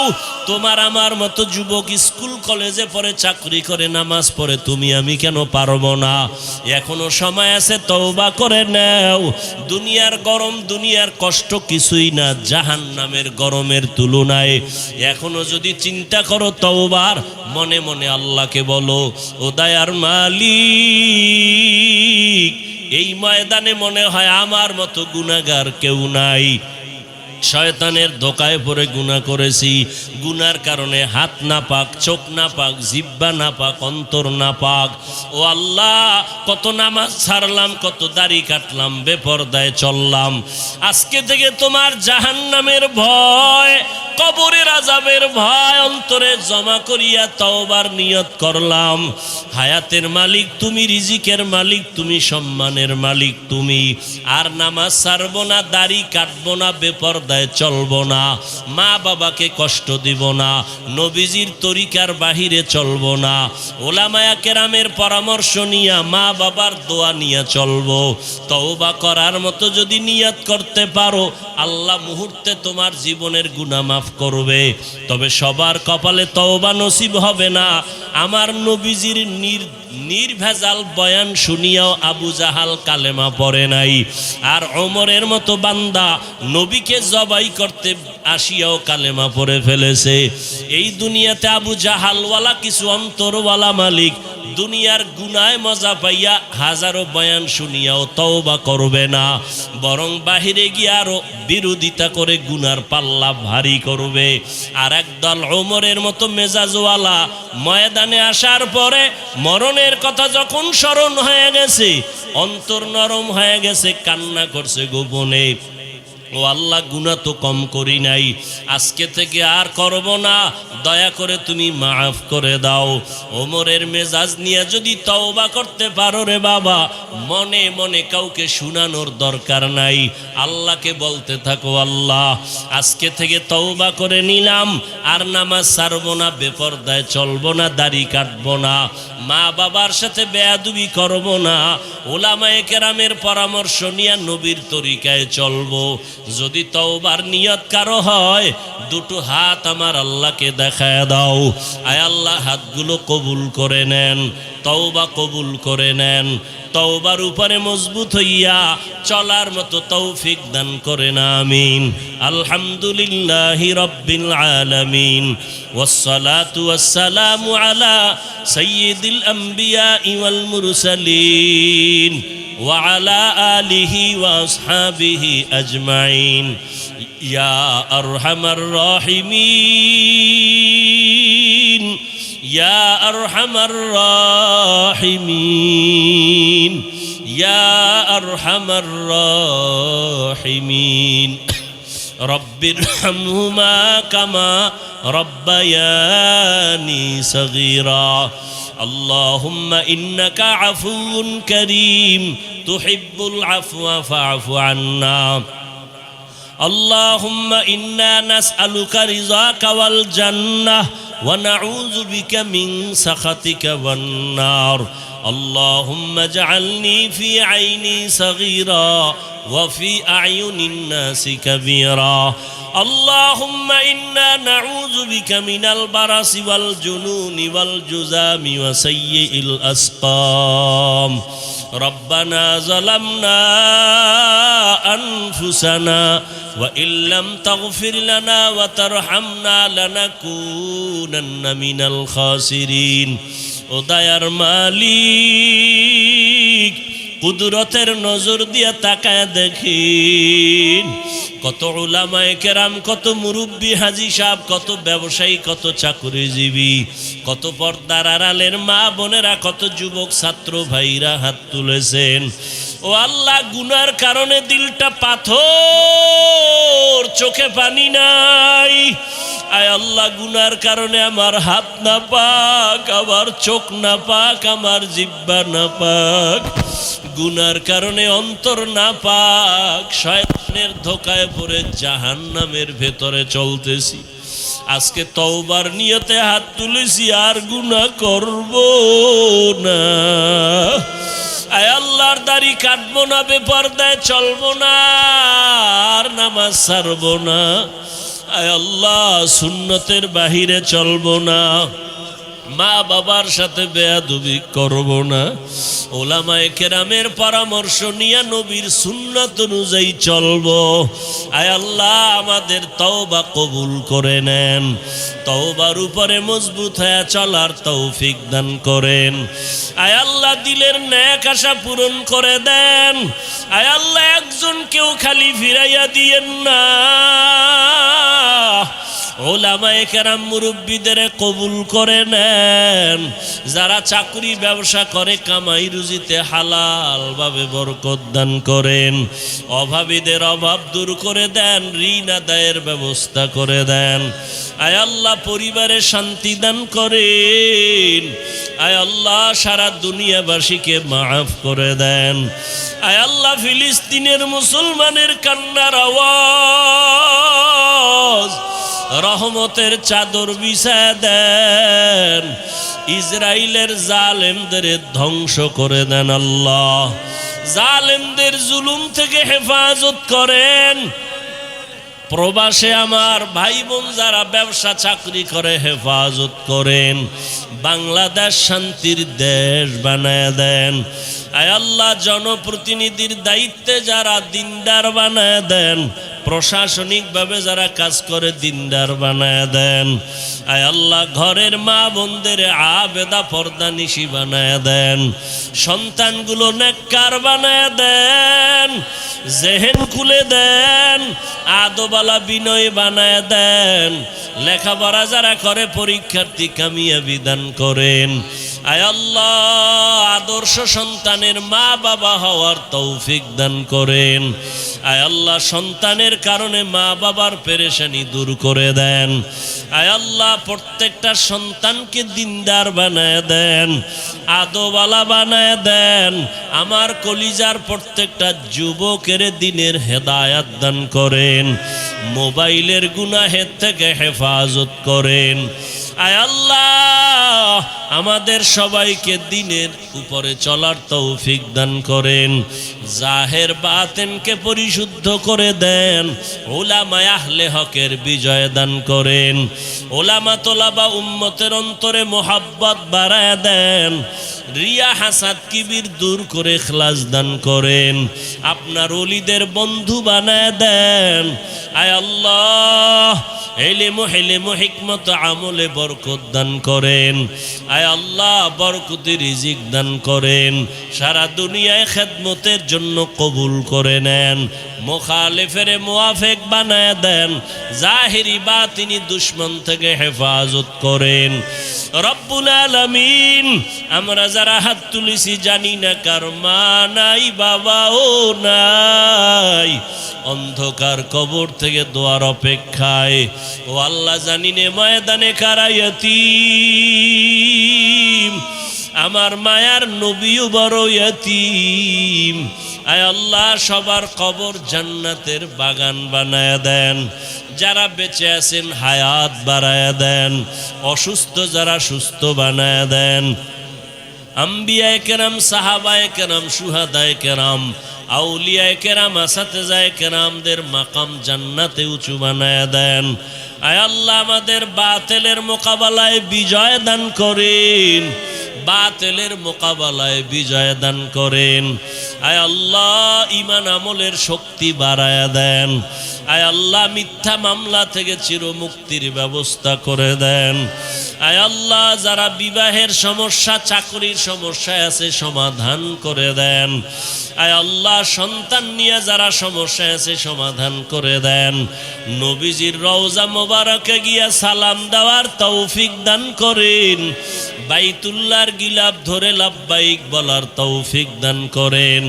তোমার আমার মতো যুবক স্কুল কলেজে পড়ে, চাকরি করে, নামাজ পড়ে, তুমি আমি কেন পারবো না? এখনো সময় আছে, তওবা করে নাও। দুনিয়ার গরম, দুনিয়ার কষ্ট কিছুই না জাহান্নামের গরমের তুলনায়। এখনো যদি চিন্তা করো তওবার, মনে মনে আল্লাহকে বলো, ও দয়ার মালিক, এই ময়দানে মনে হয় আমার মতো গুনাহগার কেউ নাই। শয়তানের ধোকায় পড়ে গুনাহ করেছি, গুনার কারণে হাত নাপাক, চোখ নাপাক, জিহ্বা নাপাক, অন্তর নাপাক। ও আল্লাহ, কত নামাজ ছাড়লাম, কত দাড়ি কাটলাম, বেপরদায় চললাম। আজকে থেকে তোমার জাহান্নামের ভয়, কবরের আযাবের ভয় অন্তরে জমা করিয়া তওবার নিয়ত করলাম। হায়াতের মালিক তুমি, রিজিকের মালিক তুমি, সম্মানের মালিক তুমি। আর নামাজ ছাড়বো না, দাড়ি কাটবো না, বেপরদায় চলবো না, মা বাবাকে কষ্ট দিব না, নবীজির তরিকার বাহিরে চলবো না, ওলামায়ে কেরামের পরামর্শ নিয়া, মা বাবার দোয়া নিয়ে চলবো। তওবা করার মতো যদি নিয়ত করতে পারো, আল্লাহ মুহূর্তে তোমার জীবনের গুনাহ মাফ করবে। তবে সবার কপালে তওবা নসিব হবে না। আমার নবীজির নির্ভেজাল বয়ান শুনিয়াও আবু জাহাল কালেমা পড়ে নাই, আর ওমরের মতো বান্দা নবীকে জবাই করতে আসিয়াও কালেমা পড়ে ফেলেছে। এই দুনিয়াতে আবু জাহালওয়ালা কিছু অন্তরওয়ালা মালিক দুনিয়ার গুনায় মজা পাইয়া হাজারো বয়ান শুনিয়াও তওবা করবে না, বরং বাহিরে গিয়ে আরো বিরোধিতা করে গুনার পাল্লা ভারী করবে। আর একদল ওমরের মতো মেজাজওয়ালা ময়দানে আসার পরে মরণের কথা যখন স্মরণ হয়ে গেছে, অন্তর নরম হয়ে গেছে, কান্না করছে গোপনে, ও আল্লাহ, গুনাহ তো কম করি নাই, আজকে থেকে আর করব না, দয়া করে তুমি মাফ করে দাও। ওমরের মেজাজ নিয়ে যদি তওবা করতে পারো রে বাবা, মনে মনে কাউকে শুনানোর দরকার নাই, আল্লাহকে বলতে থাকো, আল্লাহ আজকে থেকে তওবা করে নিলাম, আর নামাজ ছাড়বো না, বেপরদায় চলবো না, দাড়ি কাটবো না, মা বাবার সাথে বেয়াদবি করব না, ওলামায়ে কেরামের পরামর্শ নিয়ে নবীর তরিকায় চলবো। যদি তওবার নিয়ত কারো হয়, দুটো হাত আমার আল্লাহকে দেখায় দাও। আয় আল্লাহ, হাতগুলো কবুল করে নেন, তওবা কবুল করে নেন, তওবার উপরে মজবুত হইয়া চলার মতো তৌফিক দান করেন, আমিন। আলহামদুলিল্লাহি রাব্বিল আলামিন, ওয়াসসালাতু ওয়াসসালামু আলা সাইয়্যিদিল আম্বিয়া ওয়াল মুরসালিন ওয়া আলা আলিহি ওয়া আসহাবিহি আজমাইন। ইয়া আরহামার রাহিমিন, ইয়া আরহামার রাহিমিন, ইয়া আরহামার রাহিমিন। রব্বিরহামহুমা কামা রব্বায়ানি সগীরা। اللهم إنك عفو كريم تحب العفو فاعف عنا. اللهم إنا نسألك رضاك والجنة ونعوذ بك من سخطك والنار. اللهم اجعلني في عيني صغيرا وفي أعين الناس كبيرا اللهم إنا نعوذ بك من البرص والجنون والجذام وسيء الأسقام ربنا ظلمنا أنفسنا وإن لم تغفر لنا وترحمنا لنكونن من الخاسرين ও দয়ার মালিক কুদরতের নজর দিয়ে তাকায় দেখেন কত উলামায়ে কেরাম, কত মুরব্বী হাজী সাহেব, কত ব্যবসায়ী, কত চাকরিজীবী, কত পর্দার আড়ালের মা বোনেরা, কত যুবক ছাত্র ভাইরা হাত তুলেছেন। ও আল্লাহ, গুনার কারণে দিলটা পাথর, চোখে পানি নাই। আয় আল্লাহ, গুনার কারণে আমার হাত না পাক, আমার চোখ না পাক, আমার জিহ্বা না পাক, গুনার কারণে অন্তর না পাক, শয়তানের ধোকায় পড়ে জাহান্নামের ভেতরে চলতেছি। আজকে তওবার নিয়তে হাত তুলেছি, আর গুনাহ করব না। আয় আল্লাহর দাড়ি কাটবো না, বেপরদায় চলবো না, আর নামাজ ছাড়বো না। আয় আল্লাহ, সুন্নতের বাহিরে চলবো না, মা বাবার সাথে বেয়াদবি করব না, ওলামায়ে কেরামের পরামর্শ নিয়ে নবীর সুন্নাত অনুযায়ী চলবো। আয় আল্লাহ, আমাদের তওবা কবুল করে নেন, তওবার উপরে মজবুত হয়ে চলার তৌফিক দান করেন। আয় আল্লাহ, দিলের নেক আশা পূরণ করে দেন। আয় আল্লাহ, একজন কেউ খালি ফিরাইয়া দিয়েন না। ওলামায়ে কেরাম মুরব্বীদের কবুল করে নেন। যারা চাকরি ব্যবসা করে কামাই রুজিতে হালাল ভাবে বরকত দান করেন। অভাবীদের অভাব দূর করে দেন, ঋণ আদায়ের ব্যবস্থা করে দেন। আয় আল্লাহ, পরিবারে শান্তি দান করেন। আয় আল্লাহ, সারা দুনিয়াবাসীকে মাফ করে দেন। আয় আল্লাহ, ফিলিস্তিনের মুসলমানের কান্নার আওয়াজ রহমতের চাদর বিছায় দেন। ইসরায়েলের জালেমদের ধ্বংস করে দেন। আল্লাহ, জালেমদের জুলুম থেকে হেফাজত করেন। প্রবাসে আমার ভাই বোন যারা ব্যবসা চাকরি করে হেফাজত করেন। বাংলাদেশ শান্তির দেশ বানায় দেন। আয় আল্লাহ, জনপ্রতিনিধির দায়িত্বে যারা দিনদার বানায় দেন, প্রশাসনিকভাবে যারা কাজ করে দিনদার বানায় দেন। আয় আল্লাহ, ঘরের মা বোনদের আবেদা পর্দানিশী বানায় দেন। সন্তানগুলো নেককার বানায় দেন। জেহেন খুলে দেন, আদবালা বিনয় বানায় দেন। লেখাপড়া যারা করে পরীক্ষার্থী কামিয়াবি দান করেন। আয় আল্লাহ, আদর্শ সন্তানের মা বাবা হওয়ার তৌফিক দান করেন। আয় আল্লাহ, সন্তানের কারণে মা বাবার পেরেশানি দূর করে দেন। আয় আল্লাহ, প্রত্যেকটা সন্তানকে দিনদার বানায় দেন, আদওয়ালা বানায় দেন। আমার কলিজার প্রত্যেকটা যুবকের দিনের হেদায়াত দান করেন। মোবাইলের গুনাহের থেকে হেফাজত করেন। আয় আল্লাহ, আমাদের সবাইকে দিনের উপরে চলার তৌফিক দান করেন। জাহের বাতেনকে পরিশুদ্ধ করে দেন। উলামায়ে আহলে হকের বিজয় দান করেন। উলামা তোলাবা উম্মতের অন্তরে মোহাব্বত বাড়ায় দেন। রিয়া হাসাদ কিবির দূর করে ইখলাস দান করেন। আপনার ওলিদের বন্ধু বানায় দেন। আয় আল্লাহ, ইলমু হিলমু হিকমত আমলে বরকত দান করেন। আয় আল্লাহ, বরকতি রিজিক দান করেন। সারা দুনিয়ায় খেদমতের জন্য কবুল করে নেন। মুখালিফের মুওয়াফিক বানায় দেন। জাহিরি বাতিনি দুশমন থেকে হেফাজত করেন। রব্বুল আলামিন, আমরা যারা হাত তুলেছি জানি না কার মা নাই বাবাও নাই, অন্ধকার কবর থেকে দোয়ার অপেক্ষায়। ও আল্লাহ, জানি নে ময়দানে কারা ইয়াতীম, আমার মায়ার নবীও বড় ইয়াতীম। আয় আল্লাহ, সবার কবর জান্নাতের বাগান বানায় দেন। যারা বেঁচে আছেন হায়াত বাড়ায় দেন। অসুস্থ যারা সুস্থ বানায় দেন। আম্বিয়ায়ে কেরাম, সাহাবায়ে কেরাম, শুহাদায়ে কেরাম, আউলিয়ায়ে কেরাম, আসাতেজায়ে কেরামদের মাকাম জান্নাতে উঁচু বানায়া দেন। আয় আল্লাহ, আমাদের বাতিলের মোকাবেলায় বিজয় দান করেন, বাতিলের মোকাবেলায় বিজয় দান করেন। আয় আল্লাহ, ঈমান আমলের শক্তি বাড়ায়া দেন। আয় আল্লাহ, মিথ্যা মামলা থেকে চিরমুক্তির ব্যবস্থা করে দেন। আয় আল্লাহ, যারা বিবাহের সমস্যা, চাকরির সমস্যায় আছে সমাধান করে দেন। আয় আল্লাহ, সন্তান নিয়ে যারা সমস্যায় আছে সমাধান করে দেন। নবীজির রওজা মোবারকে গিয়া সালাম দেওয়ার তৌফিক দান করেন। বাইতুল্লাহর গিলাফ ধরে লাব্বাইক বলার তৌফিক দান করেন।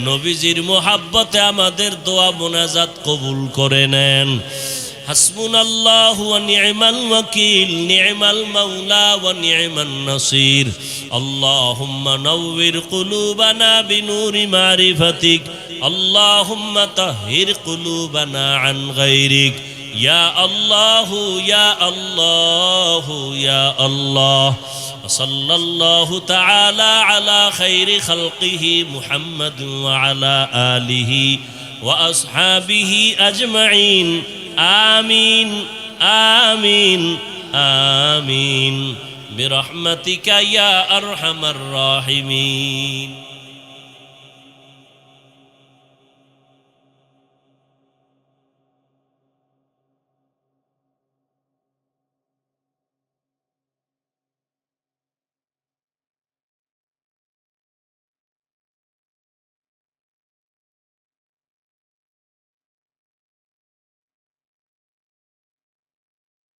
নবীজির মোহাব্বতে আমাদের দোয়া মোনাজাত কবুল করে নেন। হাসবুনাল্লাহু ওয়া নি'মাল ওয়াকিল, নি'মাল মাওলা ওয়া নি'মান নাসির। আল্লাহুম্মা নাওয়ির কুলুবানা বিনুরি মারিফাতিক, আল্লাহুম্মা তাহহির কুলুবানা আন গায়রিক। ইয়া আল্লাহু ইয়া আল্লাহু ইয়া আল্লাহ। সাল্লাল্লাহু তাআলা আলা খাইরি খালকিহি মুহাম্মাদ ওয়া আলা আলিহি ওয়া আসহাবিহি আজমাইন। আমিন আমিন আমিন বিরহমাতিকা ইয়া আরহামার রাহিমিন।